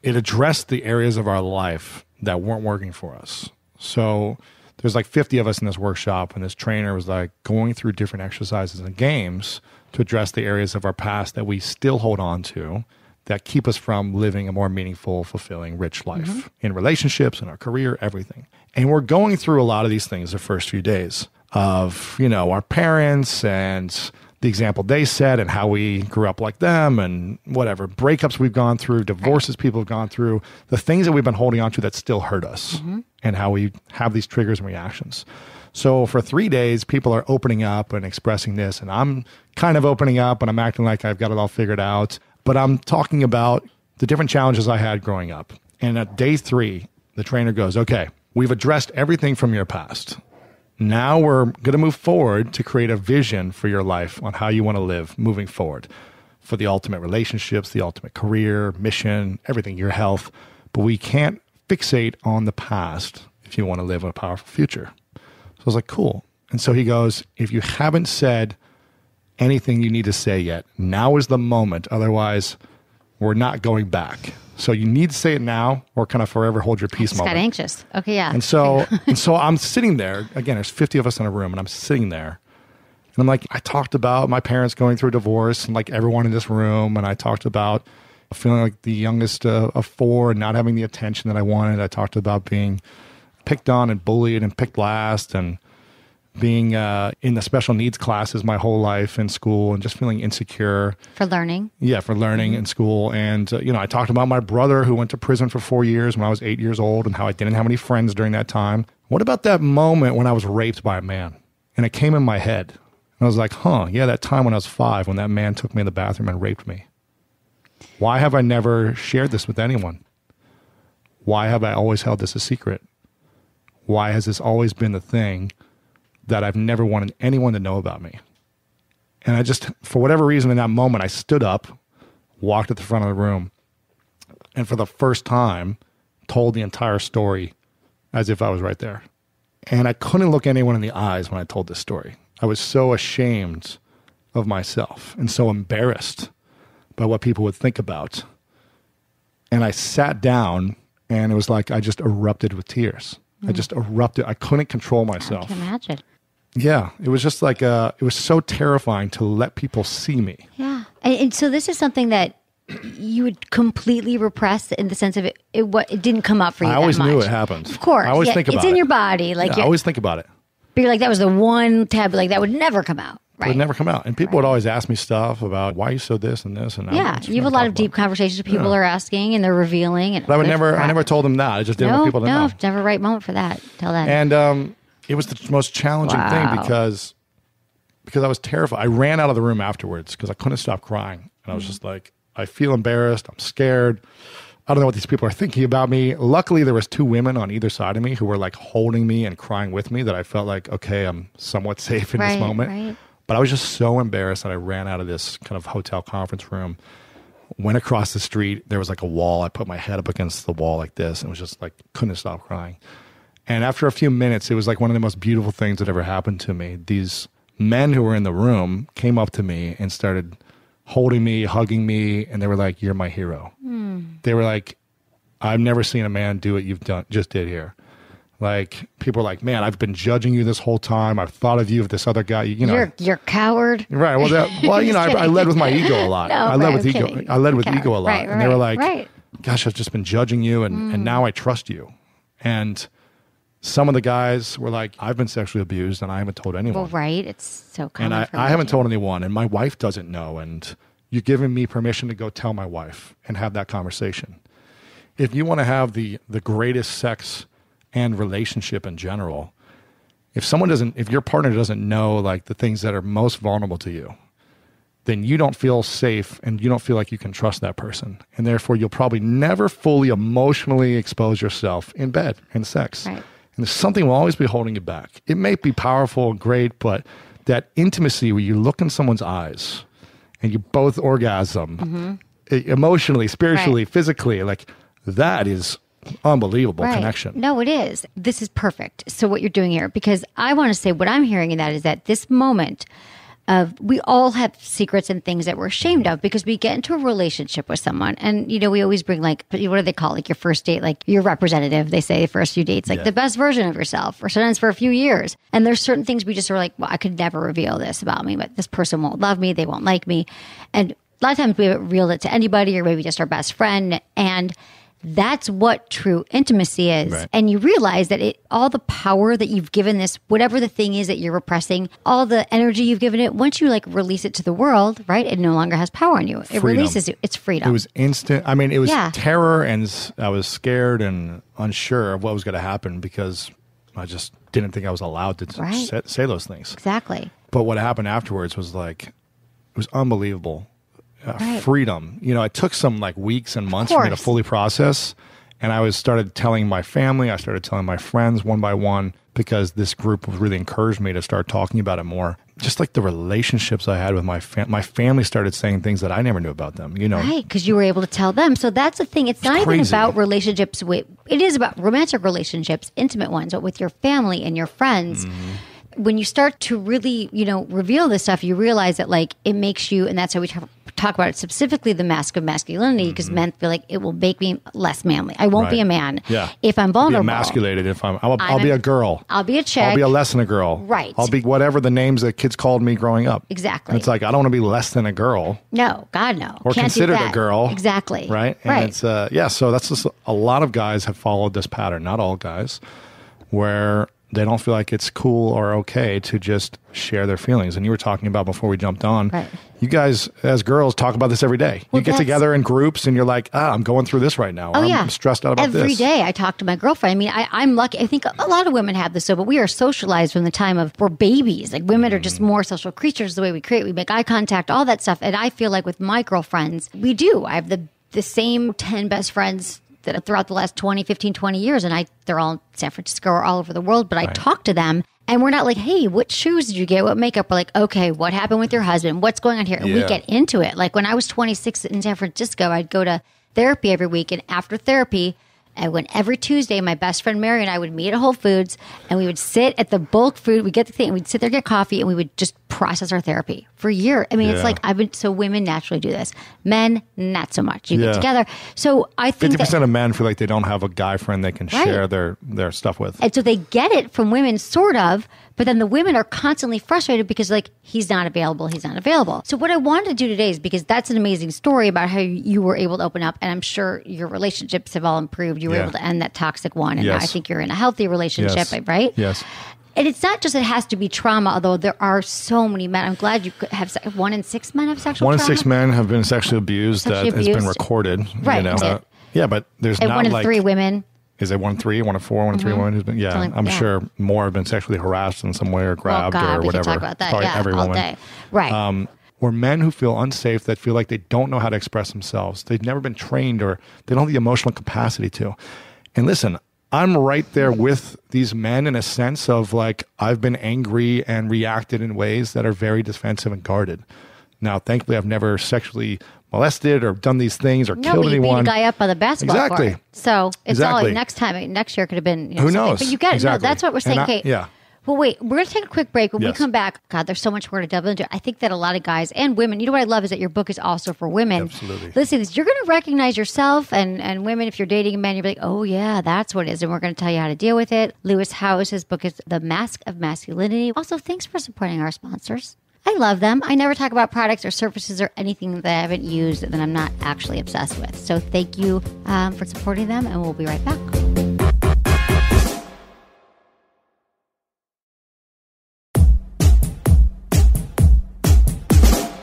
It addressed the areas of our life that weren't working for us. So there's like 50 of us in this workshop, and this trainer was like going through different exercises and games to address the areas of our past that we still hold on to, that keep us from living a more meaningful, fulfilling, rich life in relationships, in our career, everything. And we're going through a lot of these things the first few days of, our parents and the example they set and how we grew up like them and whatever breakups we've gone through, divorces people have gone through, the things that we've been holding on to that still hurt us and how we have these triggers and reactions. So for 3 days, people are opening up and expressing this, and I'm kind of opening up and I'm acting like I've got it all figured out, but I'm talking about the different challenges I had growing up. And at day 3, the trainer goes, okay, we've addressed everything from your past. Now we're going to move forward to create a vision for your life on how you want to live moving forward for the ultimate relationships, the ultimate career, mission, everything, your health. But we can't fixate on the past if you want to live a powerful future. So I was like, cool. And so he goes, if you haven't said anything you need to say yet, now is the moment. Otherwise, we're not going back. So you need to say it now or kind of forever hold your peace moment. Got anxious. Okay, yeah. And so I'm sitting there. Again, there's 50 of us in a room, and I'm sitting there. And I'm like, I talked about my parents going through a divorce and like everyone in this room. And I talked about feeling like the youngest of 4 and not having the attention that I wanted. I talked about being picked on and bullied and picked last and being in the special needs classes my whole life in school and just feeling insecure. For learning. Yeah, for learning in school. And, I talked about my brother who went to prison for 4 years when I was 8 years old and how I didn't have any friends during that time. What about that moment when I was raped by a man? And it came in my head. And I was like, yeah, that time when I was 5 when that man took me in the bathroom and raped me. Why have I never shared this with anyone? Why have I always held this a secret? Why has this always been the thing that I've never wanted anyone to know about me? And I just, for whatever reason in that moment, I stood up, walked at the front of the room, and for the first time, told the entire story as if I was right there. And I couldn't look anyone in the eyes when I told this story. I was so ashamed of myself and so embarrassed by what people would think about. And I sat down and it was like I just erupted with tears. I just erupted. I couldn't control myself. I can imagine. Yeah. It was just like, it was so terrifying to let people see me. Yeah. And so this is something that you would completely repress in the sense of it didn't come up for you. I always knew it happened. Of course. I always think about it. It's in your body. I always think about it. But you're like, that was the one tab, like that would never come out. Right. It would never come out. And people would always ask me stuff about why you so this and this. And yeah, you have a lot of deep conversations people are asking and they're revealing. And but I never told them that. I just didn't want people to know. No, never right moment for that. Tell that. And it was the most challenging thing because I was terrified. I ran out of the room afterwards because I couldn't stop crying. And I was just like, I feel embarrassed. I'm scared. I don't know what these people are thinking about me. Luckily, there was 2 women on either side of me who were like holding me and crying with me that I felt like, okay, I'm somewhat safe in this moment. Right. But I was just so embarrassed that I ran out of this kind of hotel conference room, went across the street. There was like a wall. I put my head up against the wall like this and was just like, couldn't stop crying. And after a few minutes, it was like one of the most beautiful things that ever happened to me. These men who were in the room came up to me and started holding me, hugging me, and they were like, "You're my hero." They were like, "I've never seen a man do what you've just did here." Like, people were like, "Man, I've been judging you this whole time. I've thought of you as this other guy. You're a coward." Right. Well, I led with my ego a lot. I led with ego. I led with ego a lot. Right, and they were like, "Gosh, I've just been judging you, and now I trust you." And some of the guys were like, "I've been sexually abused and I haven't told anyone." Well, right. It's so common. And I haven't told anyone, and my wife doesn't know. And you're giving me permission to go tell my wife and have that conversation. If you want to have the greatest sex and relationship in general, if your partner doesn't know like the things that are most vulnerable to you, then you don't feel safe and you don't feel like you can trust that person. And therefore you'll probably never fully emotionally expose yourself in bed, in sex. Right. And something will always be holding you back. It may be powerful and great, but that intimacy where you look in someone's eyes and you both orgasm emotionally, spiritually, physically, like that is unbelievable connection. No, it is. This is perfect. So what you're doing here, because I want to say what I'm hearing in that is that this moment of we all have secrets and things that we're ashamed of because we get into a relationship with someone and, we always bring like, what do they call it? Like your first date, like your representative, they say the first few dates, like the best version of yourself or sometimes for a few years. And there's certain things we just are like, well, I could never reveal this about me, but this person won't love me. They won't like me. And lot of times we haven't revealed it to anybody or maybe just our best friend. And that's what true intimacy is. Right. And you realize that all the power that you've given this, whatever the thing is that you're repressing, all the energy you've given it, once you like release it to the world, right? It no longer has power on you. It releases you. It's freedom. It was instant. I mean, it was terror, and I was scared and unsure of what was going to happen because I just didn't think I was allowed to say those things. Exactly. But what happened afterwards was like, it was unbelievable. Freedom. You know, it took some like weeks and months for me to fully process. And I started telling my family, I started telling my friends one by one, because this group really encouraged me to start talking about it more. Just like the relationships I had with my family started saying things that I never knew about them, you know. Right, because you were able to tell them. So that's the thing. It's not even about relationships it is about romantic relationships, intimate ones, but with your family and your friends. When you start to really, reveal this stuff, you realize that like it makes you, and that's how we talk about it, specifically the mask of masculinity, because men feel like it will make me less manly. I won't be a man if I'm vulnerable. I'll be emasculated if I'll be a girl. I'll be a chick. I'll be a less than a girl. Right. I'll be whatever the names that kids called me growing up. Exactly. And it's like, I don't want to be less than a girl. No, God, no. Or Can't considered do that. a girl. Exactly. Right? And it's, so that's just, a lot of guys have followed this pattern, not all guys, where they don't feel like it's cool or okay to just share their feelings. And you were talking about before we jumped on, you guys as girls talk about this every day. You get together in groups and you're like, I'm going through this right now. I'm stressed out about this. Every day I talk to my girlfriend. I mean, I'm lucky. I think a lot of women have this, but we are socialized from the time we're babies. Like women are just more social creatures the way we create. We make eye contact, all that stuff. And I feel like with my girlfriends, we do. I have the same 10 best friends that throughout the last 20 years, and they're all in San Francisco or all over the world, but I talk to them, and we're not like, hey, what shoes did you get? What makeup? We're like, okay, what happened with your husband? What's going on here? And we get into it. Like when I was 26 in San Francisco, I'd go to therapy every week, and after therapy, I went every Tuesday. My best friend Mary and I would meet at Whole Foods, and we would sit at the bulk food. We get the thing. We'd sit there, get coffee, and we would just process our therapy for a year. I mean, it's like so women naturally do this. Men, not so much. You get together. So I think 50% of men feel like they don't have a guy friend they can share their stuff with, and so they get it from women, sort of. But then the women are constantly frustrated because like, he's not available. So what I wanted to do today is, because that's an amazing story about how you were able to open up, and I'm sure your relationships have all improved. You were able to end that toxic one. And now I think you're in a healthy relationship, right? Yes. And it's not just it has to be trauma, although there are so many men. I'm glad you have 1 in 6 men have sexual trauma. 1 in 6 men have been sexually abused has been recorded. Right. But there's and not 1 in 3 women. Is it 1 in 3, 1 in 4, 1 in 3 women who's been? Yeah, I'm sure more have been sexually harassed in some way or grabbed or whatever. We can talk about that. Probably every all woman. Day. Right. Or men who feel unsafe, that feel like they don't know how to express themselves. They've never been trained, or they don't have the emotional capacity to. And listen, I'm right there with these men in a sense of like, I've been angry and reacted in ways that are very defensive and guarded. Now, thankfully, I've never sexually molested or done these things or killed anyone. You beat a guy up on the basketball court. So it's all next year could have been. Who knows? But you get it. No, that's what we're saying. Okay. Well, wait, we're going to take a quick break. When we come back, God, there's so much more to delve into. I think that a lot of guys and women, you know what I love is that your book is also for women. Absolutely. Listen, you're going to recognize yourself and women. If you're dating a man, you're like, oh yeah, that's what it is. And we're going to tell you how to deal with it. Lewis Howes, his book is The Mask of Masculinity. Also, thanks for supporting our sponsors. I love them. I never talk about products or services or anything that I haven't used that I'm not actually obsessed with. So thank you for supporting them, and we'll be right back.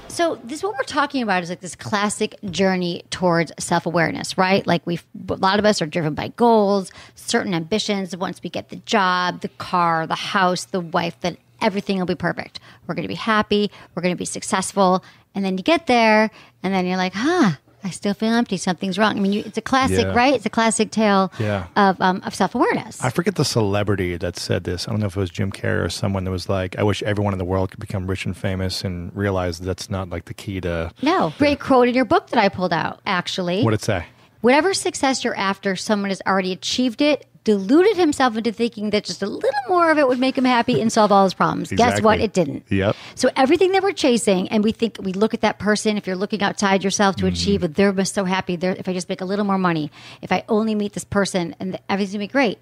So this, what we're talking about is like this classic journey towards self-awareness, right? Like a lot of us are driven by goals, certain ambitions. Once we get the job, the car, the house, the wife, then everything will be perfect. We're going to be happy. We're going to be successful. And then you get there and then you're like, I still feel empty. Something's wrong. I mean, it's a classic, right? It's a classic tale of self-awareness. I forget the celebrity that said this. I don't know if it was Jim Carrey or someone that was like, I wish everyone in the world could become rich and famous, and realize that's not like the key to... No. Great quote in your book that I pulled out, actually. What did it say? Whatever success you're after, someone has already achieved it, deluded himself into thinking that just a little more of it would make him happy and solve all his problems. Exactly. Guess what? It didn't. Yep. So everything that we're chasing, and we look at that person, if you're looking outside yourself to achieve it, they're so happy. If I just make a little more money, if I only meet this person, and everything's going to be great.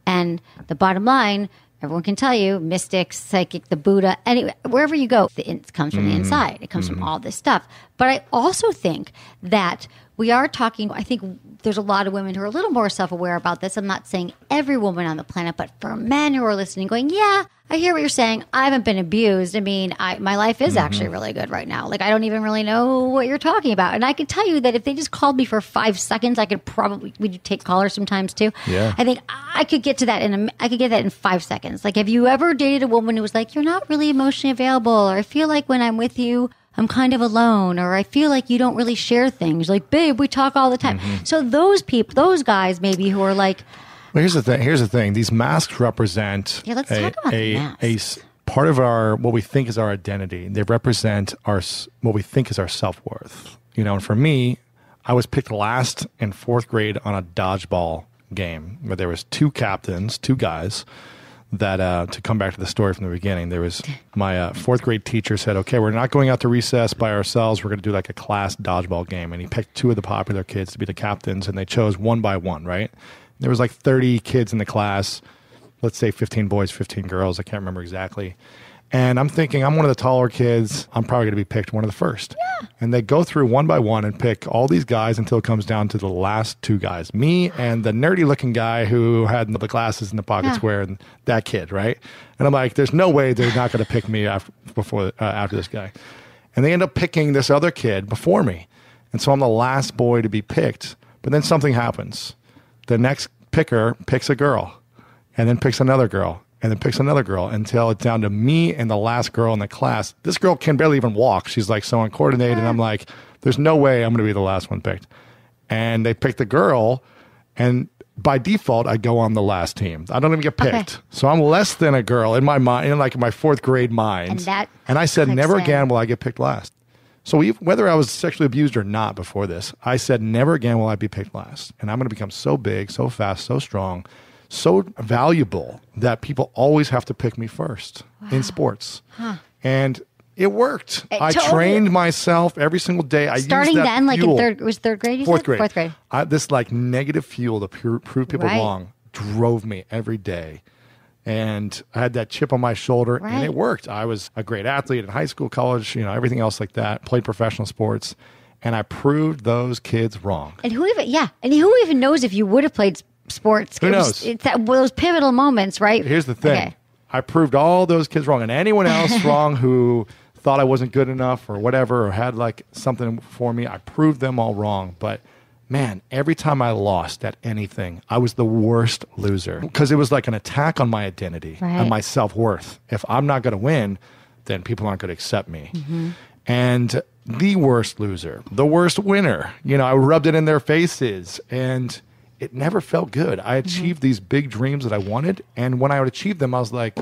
And the bottom line, everyone can tell you, mystics, psychic, the Buddha, anyway, wherever you go, it comes from the inside. It comes from all this stuff. But I also think that we are talking, I think there's a lot of women who are a little more self-aware about this. I'm not saying every woman on the planet, but for men who are listening going, yeah, I hear what you're saying. I haven't been abused. I mean, my life is actually really good right now. Like, I don't even really know what you're talking about. And I can tell you that if they just called me for 5 seconds, I could probably, we do take callers sometimes too. Yeah. I think I could get to that in 5 seconds. Like, have you ever dated a woman who was like, you're not really emotionally available, or I feel like when I'm with you, I'm kind of alone, or I feel like you don't really share things. Like, babe, we talk all the time. So those people, those guys maybe who are like... Well, here's the thing. These masks represent let's talk about the masks. a part of our, what we think is our identity. They represent what we think is our self-worth. And for me, I was picked last in 4th grade on a dodgeball game where there was 2 captains, 2 guys, that to come back to the story from the beginning, there was my 4th grade teacher said, okay, we're not going out to recess by ourselves. We're going to do like a class dodgeball game. And he picked 2 of the popular kids to be the captains, and they chose one by one, right? There was like 30 kids in the class, let's say 15 boys, 15 girls. I can't remember exactly. And I'm thinking, I'm one of the taller kids. I'm probably going to be picked one of the first. Yeah. And they go through one by one and pick all these guys until it comes down to the last 2 guys. Me and the nerdy looking guy who had the glasses in the pocket square, and that kid, right? And I'm like, there's no way they're not going to pick me after this guy. And they end up picking this other kid before me. And so I'm the last boy to be picked. But then something happens. The next picker picks a girl, and then picks another girl, and then picks another girl, until it's down to me and the last girl in the class. This girl can barely even walk. She's like so uncoordinated. And I'm like, there's no way I'm going to be the last one picked. And they picked the girl, and by default, I go on the last team. I don't even get picked. Okay. So I'm less than a girl in my mind, in like my 4th grade mind. And I said, never again will I get picked last. So whether I was sexually abused or not before this, I said, never again will I be picked last. And I'm going to become so big, so fast, so strong, so valuable that people always have to pick me first in sports. And it worked. I trained myself every single day. Starting then, like in third grade, you 4th said? grade. 4th grade. This like negative fuel to prove people wrong drove me every day. And I had that chip on my shoulder, and it worked. I was a great athlete in high school, college, everything else like that. Played professional sports, and I proved those kids wrong. And who even knows if you would have played sports? Who knows? It's those pivotal moments, right? Here's the thing. Okay. I proved all those kids wrong, and anyone else wrong who thought I wasn't good enough or whatever, or had like something for me. I proved them all wrong, but man, every time I lost at anything, I was the worst loser, because it was like an attack on my identity and my self-worth. If I'm not going to win, then people aren't going to accept me. And the worst loser, the worst winner, I rubbed it in their faces, and it never felt good. I achieved these big dreams that I wanted, and when I would achieve them, I was like,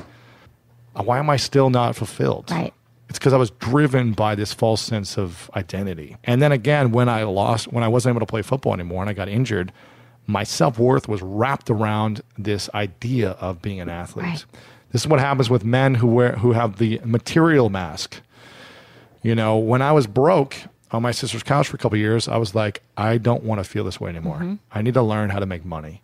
why am I still not fulfilled? Right. It's because I was driven by this false sense of identity. And then again, when I wasn't able to play football anymore and I got injured, my self-worth was wrapped around this idea of being an athlete. Right. This is what happens with men who have the material mask. When I was broke on my sister's couch for a couple of years, I was like, I don't want to feel this way anymore. I need to learn how to make money.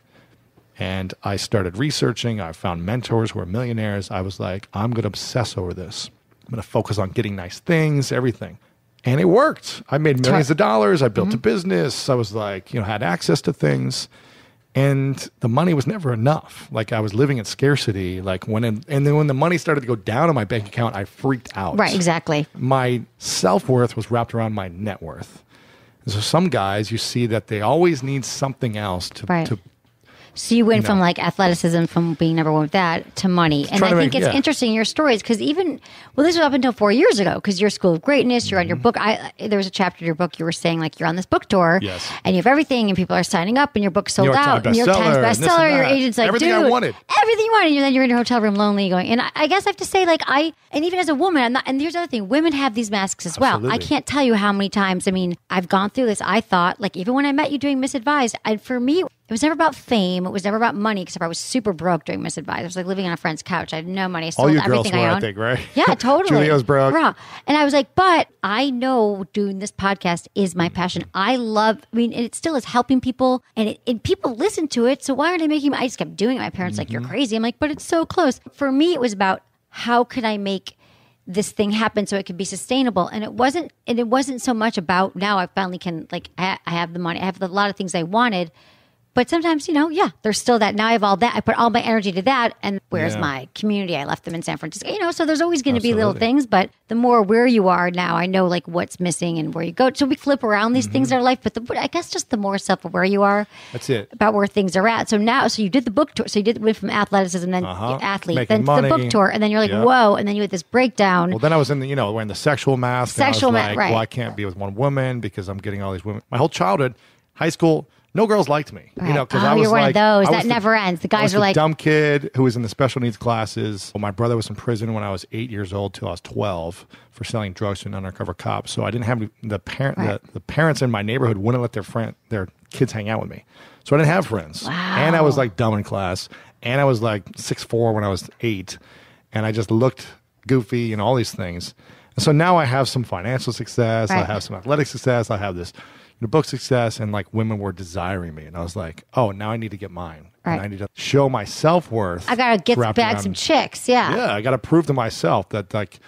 And I started researching. I found mentors who are millionaires. I was like, I'm going to obsess over this. I'm going to focus on getting nice things, everything. And it worked. I made millions of dollars. I built a business. I was like, had access to things. And the money was never enough. Like, I was living in scarcity. Like, and then when the money started to go down in my bank account, I freaked out. Right, exactly. My self-worth was wrapped around my net worth. And so some guys, you see that they always need something else to So you went from like athleticism, from being number one with that, to money. And I think it's interesting in your stories, because this was up until 4 years ago, because you're School of Greatness, you're on your book. There was a chapter in your book, you were saying like you're on this book tour, and you have everything, and people are signing up, and your book's sold out. New York Times bestseller, your agent's like, everything I wanted. Everything you wanted. And then you're in your hotel room lonely going, and I guess I have to say, like, and even as a woman, and here's the other thing, women have these masks as well. I can't tell you how many times, I've gone through this. I thought, like, even when I met you doing Misadvised, for me, It was never about fame. It was never about money, except I was super broke during Miss Advisor. I was like living on a friend's couch. I had no money. I sold All you everything girls were, I owned. I think, right? Yeah, totally. Julia's broke. Raw. And I was like, but I know doing this podcast is my passion. I mean, it still is helping people, and people listen to it. So why aren't I making? I just kept doing it. My parents like, you're crazy. I'm like, but it's so close. For me, it was about how could I make this thing happen so it could be sustainable. And it wasn't so much about now I finally can, like, I have the money. I have a lot of things I wanted. But sometimes, there's still that. Now I have all that. I put all my energy to that. And where's my community? I left them in San Francisco. So there's always going to be little things. But the more where you are now, I know like what's missing and where you go. So we flip around these things in our life. But I guess just the more self-aware you are. That's it. About where things are at. So you did the book tour. So you went from athleticism, then athlete, Making then money. the book tour. And then you're like, whoa. And then you had this breakdown. Well, then I was in wearing the sexual mask. Sexual mask, right. Well, I can't be with one woman because I'm getting all these women. My whole childhood, high school, no girls liked me, right. because I was you're one like, of those that never ends. The guys are like dumb kid who was in the special needs classes. Well, my brother was in prison when I was 8 years old till I was 12 for selling drugs to an undercover cop. So I didn't have the parents in my neighborhood wouldn't let their kids hang out with me. So I didn't have friends. Wow. And I was like dumb in class. And I was like 6'4" when I was 8. And I just looked goofy and all these things. And so now I have some financial success. Right. I have some athletic success. I have this book success, and like women were desiring me, and I was like, oh, now I need to get mine. Right. And I need to show my self-worth. I gotta get back some chicks. Yeah, I gotta prove to myself that like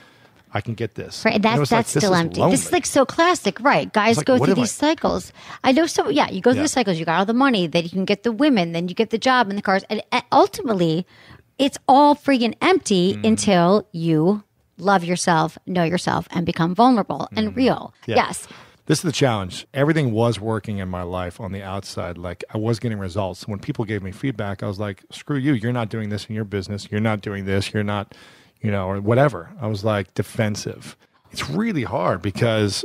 I can get this. Right, that's still empty. Lonely. This is like so classic, right? Guys like, go through these cycles. I know. So yeah, you go through the cycles. You got all the money, then you can get the women, then you get the job and the cars, and ultimately, it's all freaking empty until you love yourself, know yourself, and become vulnerable and real. Yeah. Yes. This is the challenge. Everything was working in my life on the outside. Like I was getting results. When people gave me feedback, I was like, screw you. You're not doing this in your business. You're not doing this. You're not, or whatever. I was like defensive. It's really hard because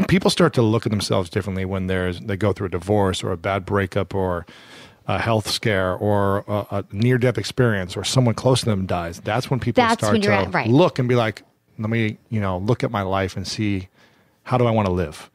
people start to look at themselves differently when they go through a divorce or a bad breakup or a health scare or a near-death experience or someone close to them dies. That's when people start to look and be like, let me, look at my life and see, how do I want to live?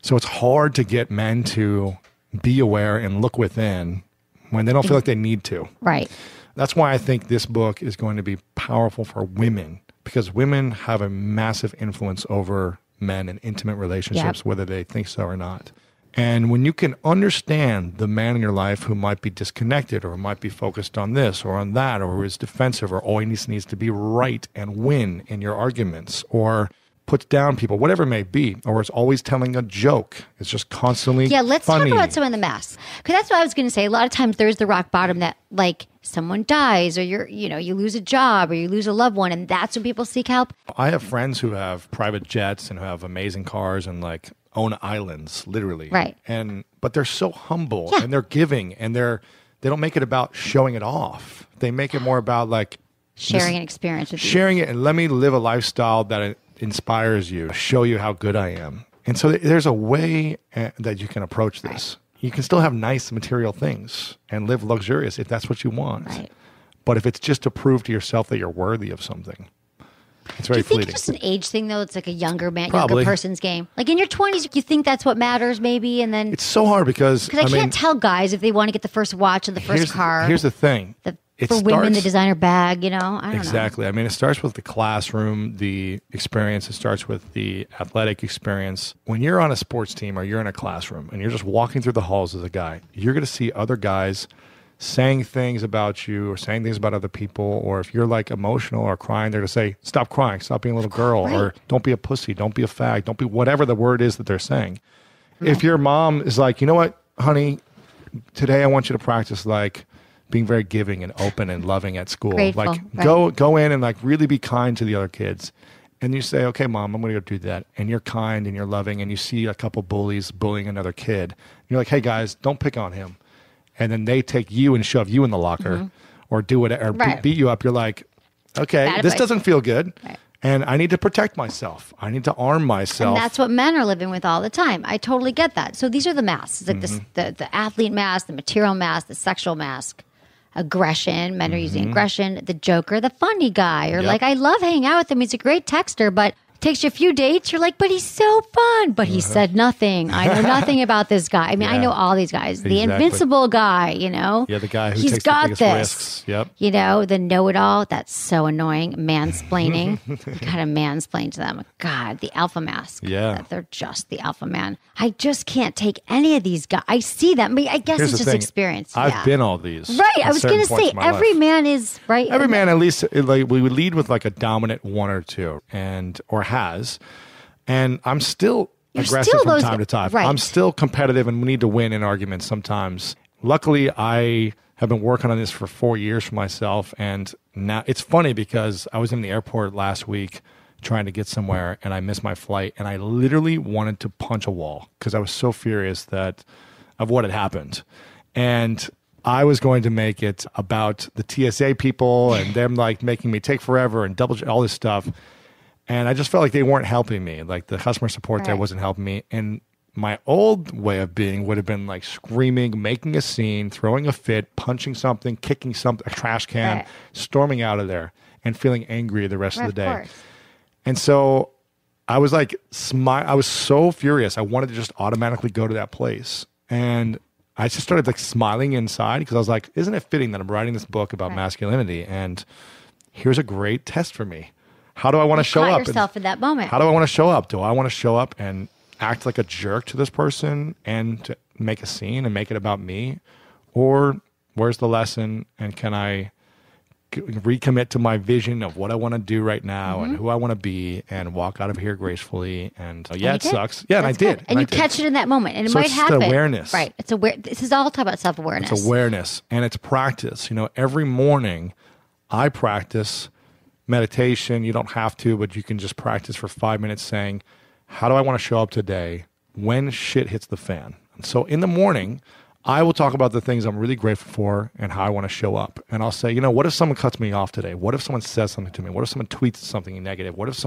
So it's hard to get men to be aware and look within when they don't feel like they need to. Right. That's why I think this book is going to be powerful for women, because women have a massive influence over men in intimate relationships, whether they think so or not. And when you can understand the man in your life who might be disconnected or might be focused on this or on that, or who is defensive or always needs to be right and win in your arguments, or puts down people, whatever it may be, or it's always telling a joke. It's just constantly let's funny. talk about some of the masks. Because that's what I was going to say. A lot of times there's the rock bottom that like someone dies or you lose a job or you lose a loved one, and that's when people seek help. I have friends who have private jets and who have amazing cars and like own islands, literally. Right. But they're so humble and they're giving and they don't make it about showing it off. They make it more about like sharing an experience with you. Sharing it and let me live a lifestyle that inspires you, show you how good I am. And so there's a way that you can approach this. Right. You can still have nice material things and live luxurious if that's what you want. Right. But if it's just to prove to yourself that you're worthy of something, it's very fleeting. Do you think it's just an age thing, though? It's like a younger person's game. Like in your 20s, you think that's what matters, maybe, and then... It's so hard because I can't tell guys if they want to get the first watch and the first car. Here's the thing. Women, the designer bag, I don't know. Exactly. I mean, it starts with the classroom, the experience. It starts with the athletic experience. When you're on a sports team or you're in a classroom and you're just walking through the halls as a guy, you're going to see other guys saying things about you or saying things about other people. Or if you're like emotional or crying, they're to say, stop crying, stop being a little girl, or don't be a pussy, don't be a fag, don't be whatever the word is that they're saying. Right. If your mom is like, you know what, honey, today I want you to practice like being very giving and open and loving at school. Grateful, like go in and like really be kind to the other kids. And you say, okay, mom, I'm going to go do that. And you're kind and you're loving and you see a couple bullies bullying another kid. You're like, hey guys, don't pick on him. And then they take you and shove you in the locker or do whatever, or beat you up. You're like, okay, this doesn't feel good. Right. And I need to protect myself. I need to arm myself. And that's what men are living with all the time. I totally get that. So these are the masks. It's like the athlete mask, the material mask, the sexual mask. Aggression, men are using aggression, the joker, the funny guy, or like, I love hanging out with him. He's a great texter, but Takes you a few dates. You're like, but he's so fun. But he said nothing. I know nothing about this guy. I mean, I know all these guys. The invincible guy, you know? Yeah, the guy who he's takes got the biggest this. risks. Yep. You know, the know-it-all. That's so annoying. Mansplaining. You gotta mansplain to them. God, the alpha mask. Yeah. They're just the alpha man. I just can't take any of these guys. I see them. I guess Here's it's the just thing. experience. I've been all these. Right. I at was going to certain points say, in my every life. man is, right? Every man, at least, like we would lead with like a dominant one or two, or has. And I'm still aggressive from time to time. Right. I'm still competitive, and we need to win in arguments sometimes. Luckily, I have been working on this for 4 years for myself, and now it's funny because I was in the airport last week trying to get somewhere, and I missed my flight, and I literally wanted to punch a wall because I was so furious of what had happened. And I was going to make it about the TSA people and them like making me take forever and double all this stuff. And I just felt like they weren't helping me. Like the customer support there wasn't helping me. And my old way of being would have been like screaming, making a scene, throwing a fit, punching something, kicking something, a trash can, storming out of there and feeling angry the rest of the day. Course. And so I was like, I was so furious. I wanted to just automatically go to that place. And I just started like smiling inside because I was like, isn't it fitting that I'm writing this book about masculinity? And here's a great test for me. How do I want to show up? Yourself in that moment. How do I want to show up? Do I want to show up and act like a jerk to this person and to make a scene and make it about me? Or where's the lesson? And can I recommit to my vision of what I want to do right now and who I want to be and walk out of here gracefully? And it sucks. Yeah, and I did. And you catch it in that moment. And it so might it's happen. Awareness. Right. It's aware. This is all talk about self-awareness. It's awareness and it's practice. You know, every morning I practice meditation. You don't have to, but you can just practice for 5 minutes saying, how do I want to show up today when shit hits the fan? And so in the morning, I will talk about the things I'm really grateful for and how I want to show up. And I'll say, you know, what if someone cuts me off today? What if someone says something to me? What if someone tweets something negative? What if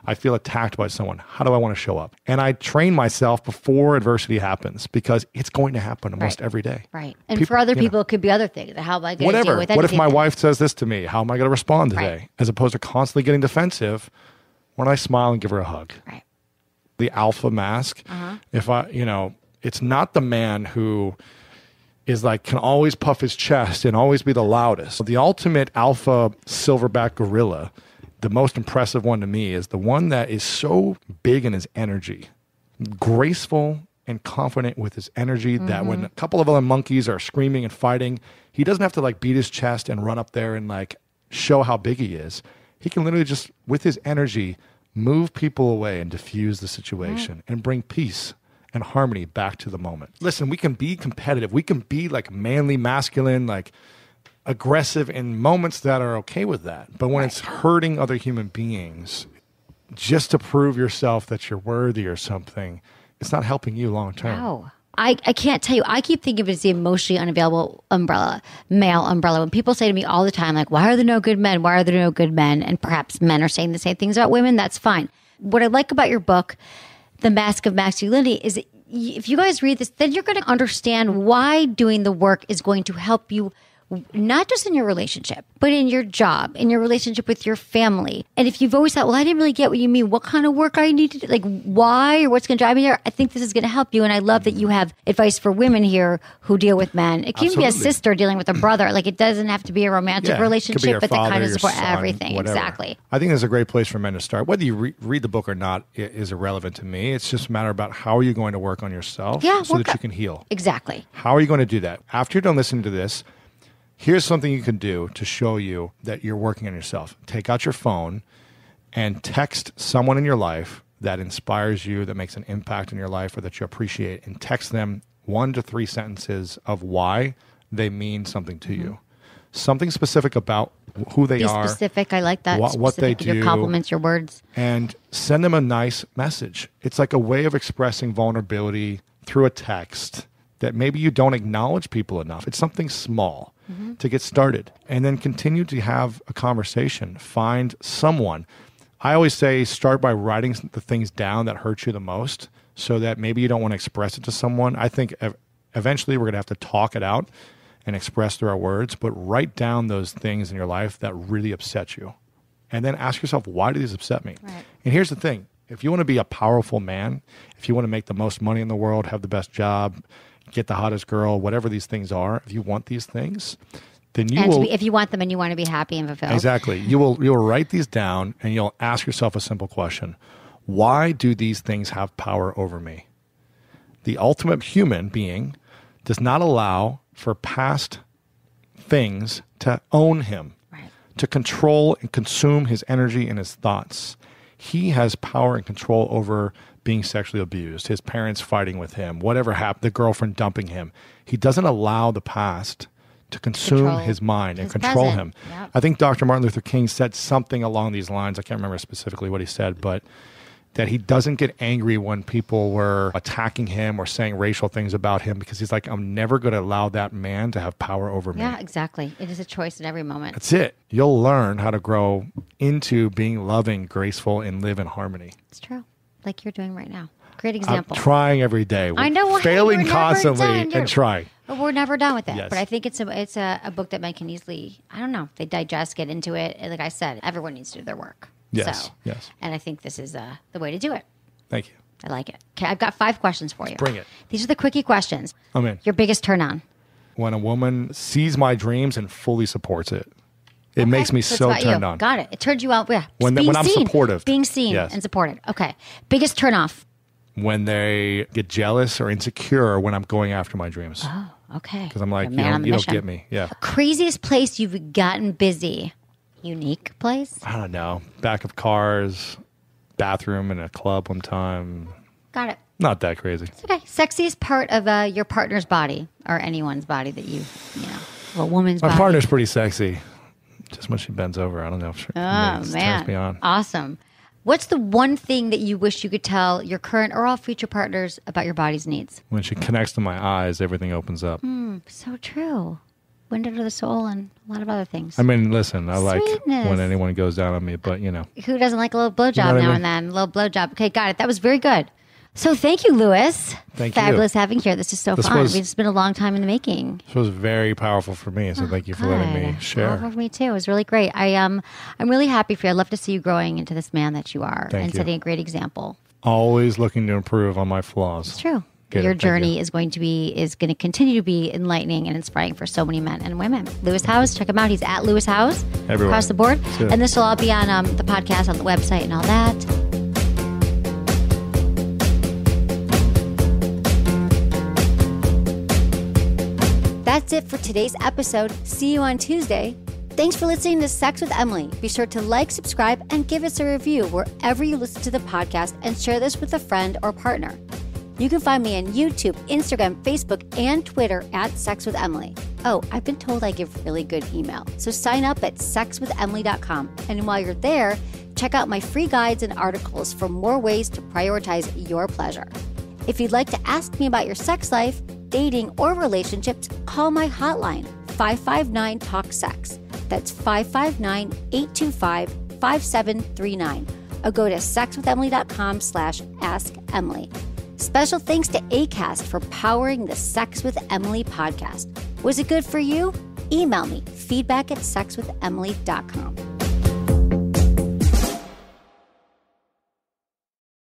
I feel attacked by someone? How do I want to show up? And I train myself before adversity happens because it's going to happen almost every day. Right. And for other people, it could be other things. How am I going to deal with anything? What if my wife says this to me? How am I going to respond today? Right. As opposed to constantly getting defensive when I smile and give her a hug. Right. The alpha mask. If it's not the man who is like, can always puff his chest and always be the loudest. The ultimate alpha silverback gorilla, the most impressive one to me, is the one that is so big in his energy, graceful and confident with his energy that when a couple of other monkeys are screaming and fighting, he doesn't have to like beat his chest and run up there and like show how big he is. He can literally just, with his energy, move people away and diffuse the situation and bring peace and harmony back to the moment. Listen, we can be competitive. We can be like manly, masculine, like aggressive in moments that are okay with that. But when it's hurting other human beings, just to prove yourself that you're worthy or something, it's not helping you long term. No. I can't tell you. I keep thinking of it as the emotionally unavailable umbrella, male umbrella. When people say to me all the time, like, why are there no good men? Why are there no good men? And perhaps men are saying the same things about women. That's fine. What I like about your book, The Mask of Masculinity, is if you guys read this, then you're going to understand why doing the work is going to help you, not just in your relationship, but in your job, in your relationship with your family. And if you've always thought, well, I didn't really get what you mean, what kind of work I need to do, like why or what's going to drive me there, I think this is going to help you. And I love that you have advice for women here who deal with men. It can be a sister dealing with a brother. Like it doesn't have to be a romantic relationship, but the kind of support, everything. Whatever. Exactly. I think it's a great place for men to start. Whether you read the book or not is irrelevant to me. It's just a matter about how are you going to work on yourself so that you can heal. Exactly. How are you going to do that? After you're done listening to this, here's something you can do to show you that you're working on yourself. Take out your phone and text someone in your life that inspires you, that makes an impact in your life, or that you appreciate, and text them 1 to 3 sentences of why they mean something to you. Something specific about who they are. Be specific. I like that. What they do. Your compliments, your words. And send them a nice message. It's like a way of expressing vulnerability through a text that maybe you don't acknowledge people enough. It's something small to get started, and then continue to have a conversation. Find someone. I always say start by writing the things down that hurt you the most so that maybe you don't want to express it to someone. I think eventually we're going to have to talk it out and express through our words, but write down those things in your life that really upset you And then ask yourself, why do these upset me? Right. And here's the thing. If you want to be a powerful man, if you want to make the most money in the world, have the best job, get the hottest girl, whatever these things are, if you want these things, then you will. If you want them and you want to be happy and fulfilled. Exactly. You'll write these down and you'll ask yourself a simple question. Why do these things have power over me? The ultimate human being does not allow for past things to own him, Right. to control and consume his energy and his thoughts. He has power and control over being sexually abused, his parents fighting with him, whatever happened, the girlfriend dumping him. He doesn't allow the past to consume his mind and control him. Yep. I think Dr. Martin Luther King said something along these lines. I can't remember specifically what he said, but that he doesn't get angry when people were attacking him or saying racial things about him because he's like, I'm never going to allow that man to have power over me. Yeah, exactly. It is a choice in every moment. That's it. You'll learn how to grow into being loving, graceful, and live in harmony. It's true. Like you're doing right now. Great example. I'm trying every day. I know. Failing we're never constantly done. and trying. But we're never done with it. Yes. But I think it's a book that men can easily, I don't know, they digest, get into it. And like I said, everyone needs to do their work. Yes, So, yes. And I think this is the way to do it. Thank you. I like it. Okay, I've got 5 questions for you. Bring it. These are the quickie questions. I'm in. Your biggest turn on. When a woman sees my dreams and fully supports it, it makes me So it's so about turned you. on. Got it. It turns you out. Yeah. When Being I'm seen. supportive. Being seen Yes. and supported. Okay. Biggest turn off. When they get jealous or insecure when I'm going after my dreams. Oh, okay. Because I'm like, You're a man on the you don't mission. get me. Yeah. Craziest place you've gotten busy. Unique place. I don't know. Back of cars, bathroom in a club one time. Got it. Not that crazy. It's okay. Sexiest part of your partner's body or anyone's body that you know, a woman's My body. partner's pretty sexy. Just when she bends over, I don't know. Oh, Turns me man. on. Awesome. What's the one thing that you wish you could tell your current or all future partners about your body's needs? When she connects to my eyes, everything opens up. So true. Window to the soul and a lot of other things. I mean, listen, I like Sweetness. when anyone goes down on me, but you know. Who doesn't like a little blowjob You know what I now mean? and then? A little blowjob. Okay, got it. That was very good. So thank you, Louis. Thank you. Fabulous having you here. This is so This fun. was- It's been a long time in the making. This was very powerful for me, so thank you for letting me Good. share. Powerful for me too. It was really great. I'm really happy for you. I'd love to see you growing into this man that you are Thank and you. setting a great example. Always looking to improve on my flaws. It's true. Get Your it. Thank journey you. is going to continue to be enlightening and inspiring for so many men and women. Louis House, check him out. He's at Louis House Everywhere. across the board. That's it. And this will all be on the podcast, on the website, and all that. That's it for today's episode. See you on Tuesday. Thanks for listening to Sex with Emily. Be sure to like, subscribe, and give us a review wherever you listen to the podcast, and share this with a friend or partner. You can find me on YouTube, Instagram, Facebook, and Twitter at Sex with Emily. Oh, I've been told I give really good email. So sign up at sexwithemily.com. And while you're there, check out my free guides and articles for more ways to prioritize your pleasure. If you'd like to ask me about your sex life, dating, or relationships, call my hotline, 559-TALK-SEX. That's 559-825-5739. Or go to sexwithemily.com/askemily. Special thanks to Acast for powering the Sex with Emily podcast. Was it good for you? Email me, feedback@sexwithemily.com.